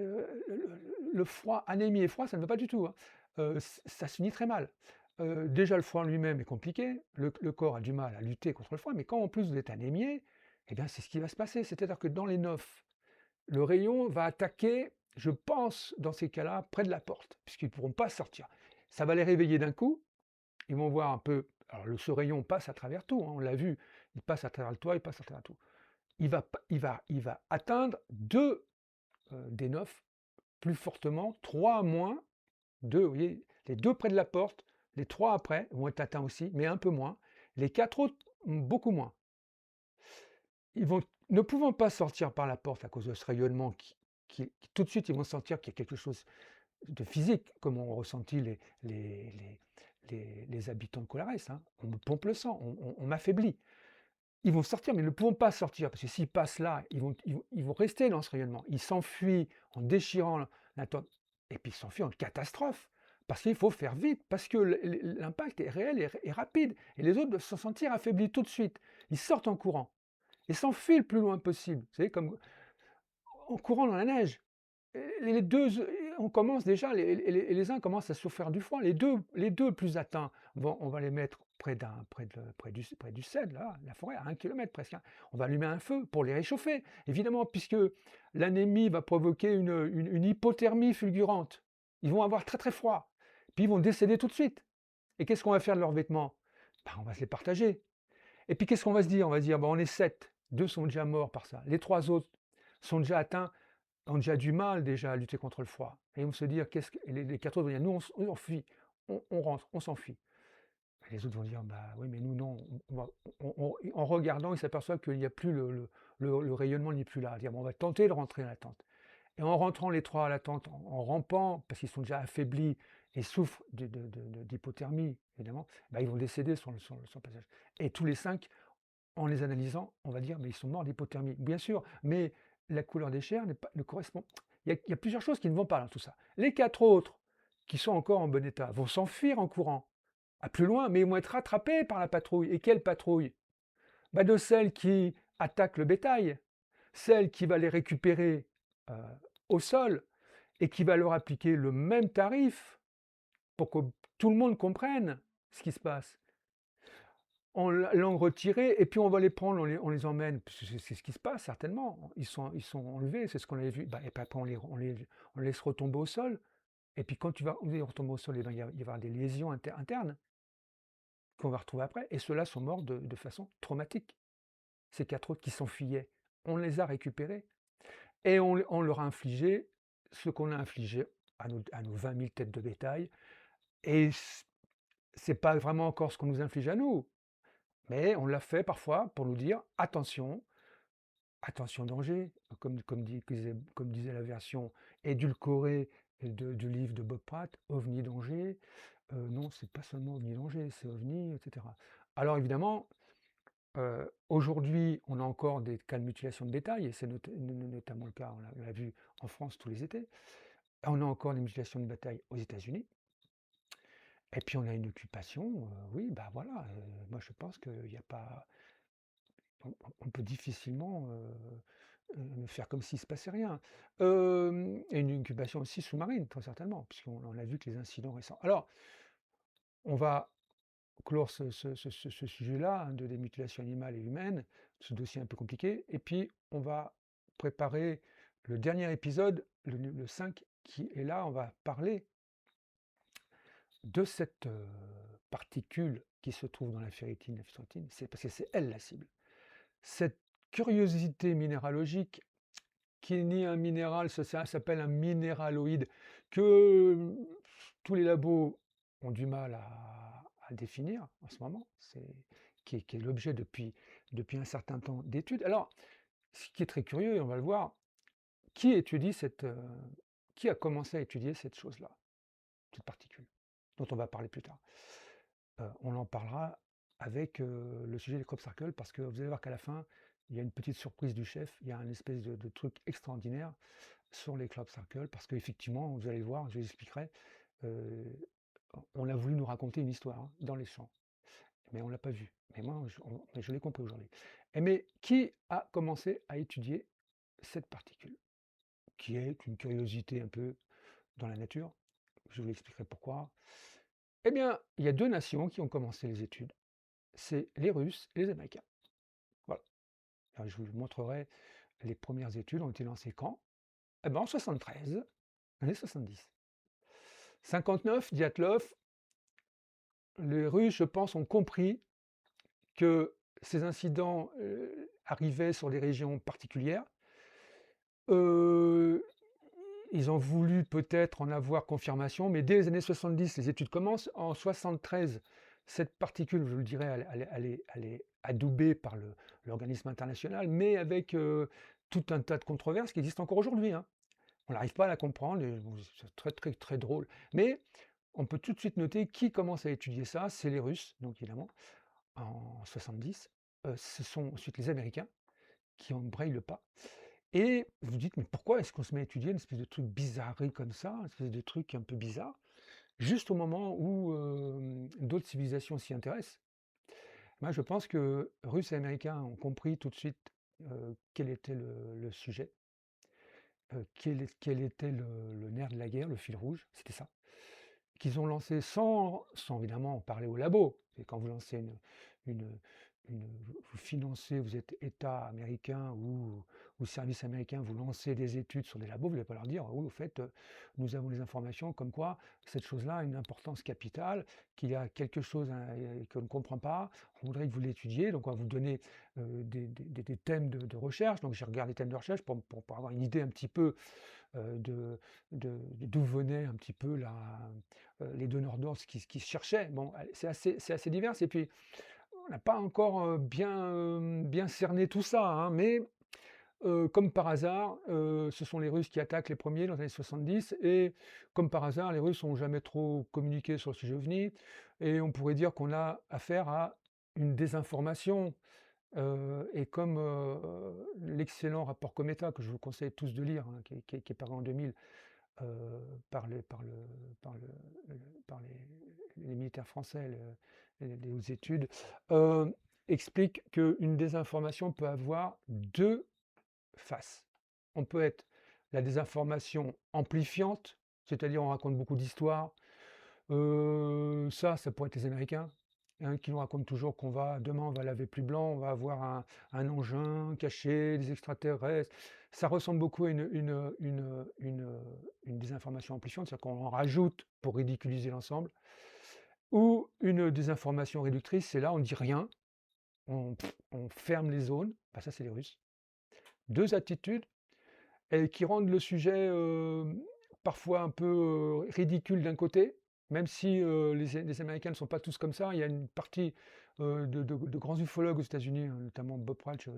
le froid, anémie et froid, ça ne va pas du tout, hein. Ça se finit très mal. Déjà le froid en lui-même est compliqué, le corps a du mal à lutter contre le froid, mais quand en plus vous êtes anémié, eh bien c'est ce qui va se passer. C'est-à-dire que dans les 9, le rayon va attaquer, je pense, dans ces cas-là, près de la porte, puisqu'ils ne pourront pas sortir. Ça va les réveiller d'un coup, ils vont voir un peu, alors ce rayon passe à travers tout, hein, on l'a vu, il passe à travers le toit, il passe à travers tout. Il va atteindre 2 des 9 plus fortement, 3 moins, 2, vous voyez, les 2 près de la porte, les 3 après vont être atteints aussi, mais un peu moins. Les 4 autres, beaucoup moins. Ils vont, ne pouvant pas sortir par la porte à cause de ce rayonnement tout de suite, ils vont sentir qu'il y a quelque chose de physique, comme ont ressenti les habitants de Colares, hein. On me pompe le sang, on m'affaiblit. Ils vont sortir, mais ils ne pourront pas sortir, parce que s'ils passent là, ils vont rester dans ce rayonnement. Ils s'enfuient en déchirant la tente, et puis ils s'enfuient en catastrophe, parce qu'il faut faire vite, parce que l'impact est réel et rapide, et les autres doivent se sentir affaiblis tout de suite. Ils sortent en courant, et s'enfuient le plus loin possible, vous savez, comme en courant dans la neige. Les deux, on commence déjà, les uns commencent à souffrir du froid. Les deux plus atteints, on va les mettre près du cèdre, là, la forêt, à 1 kilomètre presque, hein. On va allumer un feu pour les réchauffer, évidemment, puisque l'anémie va provoquer une hypothermie fulgurante. Ils vont avoir très très froid, puis ils vont décéder tout de suite. Et qu'est-ce qu'on va faire de leurs vêtements? Ben, on va se les partager. Et puis qu'est-ce qu'on va se dire? On va se dire, bon, on est 7, 2 sont déjà morts par ça. Les 3 autres sont déjà atteints, ont déjà du mal déjà à lutter contre le froid. Et ils vont se dire, les 4 autres vont dire, nous on fuit, on rentre, on s'enfuit. Et les autres vont dire, bah oui, mais nous non. En regardant, ils s'aperçoivent qu'il n'y a plus le rayonnement n'est plus là. Dire, bon, on va tenter de rentrer à la tente. Et en rentrant les 3 à la tente, en rampant, parce qu'ils sont déjà affaiblis et souffrent d'hypothermie, évidemment, bah, ils vont décéder sur le passage. Et tous les 5, en les analysant, on va dire, mais ils sont morts d'hypothermie. Bien sûr, mais la couleur des chairs ne correspond. Il y a plusieurs choses qui ne vont pas dans tout ça. Les 4 autres, qui sont encore en bon état, vont s'enfuir en courant à plus loin, mais ils vont être rattrapés par la patrouille. Et quelle patrouille? Bah, de celle qui attaque le bétail, celle qui va les récupérer euh, au sol et qui va leur appliquer le même tarif pour que tout le monde comprenne ce qui se passe. On l'ont retiré et puis on va les prendre, on les emmène, parce que c'est ce qui se passe certainement. Ils sont enlevés, c'est ce qu'on avait vu. Bah, et puis après on les laisse retomber au sol. Et puis quand vous allez retomber au sol, eh ben, il va y avoir des lésions internes qu'on va retrouver après. Et ceux-là sont morts de façon traumatique. Ces 4 autres qui s'enfuyaient, on les a récupérés et on leur a infligé ce qu'on a infligé à nos 20 000 têtes de bétail. Et c'est pas vraiment encore ce qu'on nous inflige à nous. Mais on l'a fait parfois pour nous dire attention, attention danger, comme disait la version édulcorée du livre de Bob Pratt, OVNI danger. Non, c'est pas seulement OVNI danger, c'est OVNI, etc. Alors évidemment, aujourd'hui, on a encore des cas de mutilation de bétail, et c'est notamment le cas, on l'a vu en France tous les étés. On a encore des mutilations de bétail aux États-Unis. Et puis on a une occupation, oui, bah voilà, moi je pense qu'il n'y a pas. On peut difficilement faire comme s'il ne se passait rien. Et une occupation aussi sous-marine, très certainement, puisqu'on a vu que les incidents récents. Alors, on va clore ce sujet-là, hein, des mutilations animales et humaines, ce dossier un peu compliqué, et puis on va préparer le dernier épisode, le 5, qui est là, on va parler de cette particule qui se trouve dans la ferritine, la physantine, c'est parce que c'est elle la cible. Cette curiosité minéralogique, qui n'est ni un minéral, ça s'appelle un minéraloïde, que tous les labos ont du mal à définir en ce moment, qui est l'objet depuis un certain temps d'études. Alors, ce qui est très curieux, et on va le voir, qui a commencé à étudier cette chose-là, cette particule, dont on va parler plus tard. On en parlera avec le sujet des crop circles, parce que vous allez voir qu'à la fin, il y a une petite surprise du chef, il y a un espèce de truc extraordinaire sur les crop circles, parce qu'effectivement, vous allez voir, je vous expliquerai, on a voulu nous raconter une histoire, hein, dans les champs, mais on ne l'a pas vu. Mais moi, je l'ai compris aujourd'hui. Mais qui a commencé à étudier cette particule, qui est une curiosité un peu dans la nature? Je vous expliquerai pourquoi. Eh bien, il y a 2 nations qui ont commencé les études, c'est les Russes et les Américains. Voilà. Alors, je vous montrerai Les premières études ont été lancées quand? Eh ben, en 73, années 70. 59, Dyatlov, les Russes, je pense, ont compris que ces incidents, arrivaient sur des régions particulières. Heu, Ils ont voulu peut-être en avoir confirmation, mais dès les années 70, les études commencent. En 73, cette particule, je le dirais, elle est adoubée par l'organisme international, mais avec, tout un tas de controverses qui existent encore aujourd'hui, hein. On n'arrive pas à la comprendre et bon, c'est très, très, très drôle. Mais on peut tout de suite noter qui commence à étudier ça, c'est les Russes, donc évidemment, en 70. Ce sont ensuite les Américains qui embrayent le pas. Et vous vous dites: «Mais pourquoi est-ce qu'on se met à étudier une espèce de truc bizarrerie comme ça, une espèce de truc un peu bizarre, juste au moment où, d'autres civilisations s'y intéressent?» Moi, je pense que Russes et Américains ont compris tout de suite, quel était le sujet, quel était le nerf de la guerre, le fil rouge, c'était ça. Qu'ils ont lancé sans évidemment en parler au labo. Et quand vous lancez une vous financez, vous êtes État américain ou service américain, vous lancez des études sur des labos, vous n'allez pas leur dire: «Oui, au fait, nous avons des informations comme quoi cette chose-là a une importance capitale, qu'il y a quelque chose, qu'on ne comprend pas, on voudrait que vous l'étudiez, donc on va vous donner, des thèmes de recherche». Donc j'ai regardé les thèmes de recherche pour avoir une idée un petit peu, d'où venaient un petit peu les donneurs d'ordre, ce qu'ils cherchaient. Bon, allez, c'est assez divers et puis on n'a pas encore, bien cerné tout ça, hein, mais comme par hasard, ce sont les Russes qui attaquent les premiers dans les années 70 et comme par hasard, les Russes n'ont jamais trop communiqué sur le sujet OVNI et on pourrait dire qu'on a affaire à une désinformation. Et comme, l'excellent rapport Cometa que je vous conseille tous de lire, hein, qui est paru en 2000, heu, par par le par les militaires français, les hautes études, explique qu'une désinformation peut avoir 2 faces. On peut être la désinformation amplifiante, c'est-à-dire on raconte beaucoup d'histoires. Ça pourrait être les Américains, hein, qui nous racontent toujours demain on va laver plus blanc, on va avoir un engin caché, des extraterrestres. Ça ressemble beaucoup à une désinformation amplifiante, c'est-à-dire qu'on en rajoute pour ridiculiser l'ensemble. Ou une désinformation réductrice, c'est là on dit rien, on ferme les zones, bah, ça c'est les Russes. 2 attitudes et qui rendent le sujet, parfois un peu, ridicule d'un côté, même si, les Américains ne sont pas tous comme ça. Il y a une partie, de grands ufologues aux États-Unis, notamment Bob Pralt,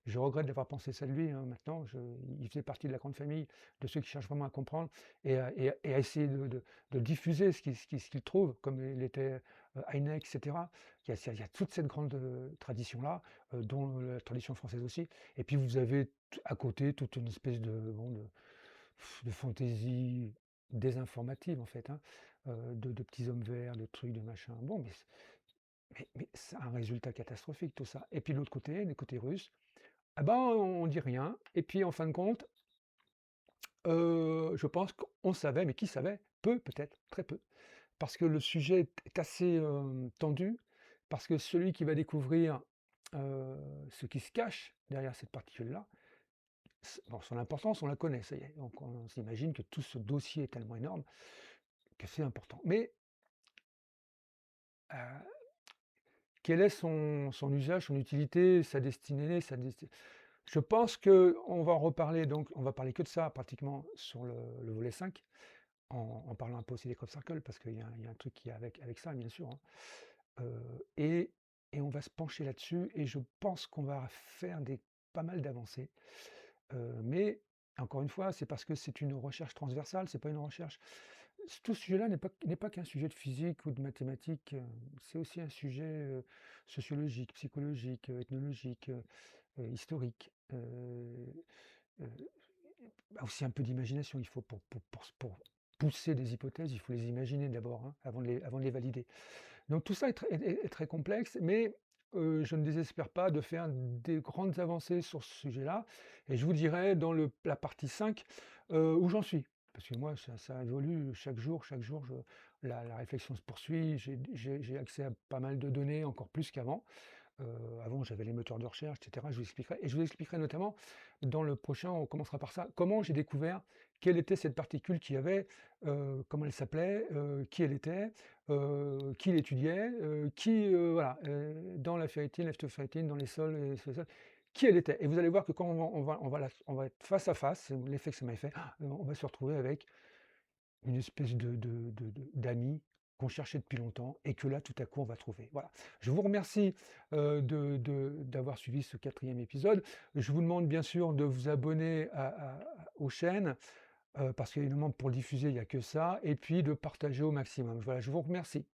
je regrette d'avoir pensé ça de lui, hein, maintenant, il faisait partie de la grande famille de ceux qui cherchent vraiment à comprendre et à essayer de diffuser ce qu'il trouve, comme il était, Heineck et cetera. Il y a toute cette grande, tradition-là, dont la tradition française aussi et puis vous avez à côté toute une espèce de fantaisie désinformative en fait, hein, de petits hommes verts, de trucs, de machins. Bon, mais c'est un résultat catastrophique tout ça. Et puis de l'autre côté, du côté russe, ah ben, on dit rien. Et puis en fin de compte, je pense qu'on savait, mais qui savait? Peu peut-être, très peu. Parce que le sujet est assez, tendu, parce que celui qui va découvrir, ce qui se cache derrière cette particule-là, bon, son importance, on la connaît, ça y est. Donc on s'imagine que tout ce dossier est tellement énorme que c'est important. Mais heu, quel est son usage, son utilité, sa destinée, je pense qu'on va en reparler, donc on va parler que de ça pratiquement sur le volet 5, en parlant un peu aussi des crop circles parce qu'il y a un truc qui est avec ça bien sûr, hein. Et on va se pencher là-dessus et je pense qu'on va faire pas mal d'avancées. Mais encore une fois, c'est parce que c'est une recherche transversale, c'est pas une recherche tout ce sujet-là n'est pas qu'un sujet de physique ou de mathématiques, c'est aussi un sujet, sociologique, psychologique, ethnologique, historique, heu, bah, aussi un peu d'imagination. Il faut pour pousser des hypothèses, il faut les imaginer d'abord, hein, avant de les valider. Donc tout ça est très complexe, mais je ne désespère pas de faire des grandes avancées sur ce sujet-là et je vous dirai dans la partie 5, où j'en suis. Parce que moi ça évolue chaque jour la réflexion se poursuit, j'ai accès à pas mal de données, encore plus qu'avant. Avant j'avais les moteurs de recherche et cetera, je vous expliquerai notamment dans le prochain, on commencera par ça, comment j'ai découvert quelle était cette particule qu'il y avait, comment elle s'appelait, qui elle était, qui l'étudiait, voilà, dans la ferritine, la phytoferritine, dans les sols et sur les sols, qui elle était et vous allez voir que quand on va être face à face, c'est l'effet que ça m'avait fait, on va se retrouver avec une espèce d'amis qu'on cherchait depuis longtemps et que là, tout à coup, on va trouver. Voilà. Je vous remercie, d'avoir suivi ce quatrième épisode. Je vous demande bien sûr de vous abonner aux chaînes, parce qu'évidemment pour le diffuser, il n'y a que ça et puis de partager au maximum. Voilà, je vous remercie.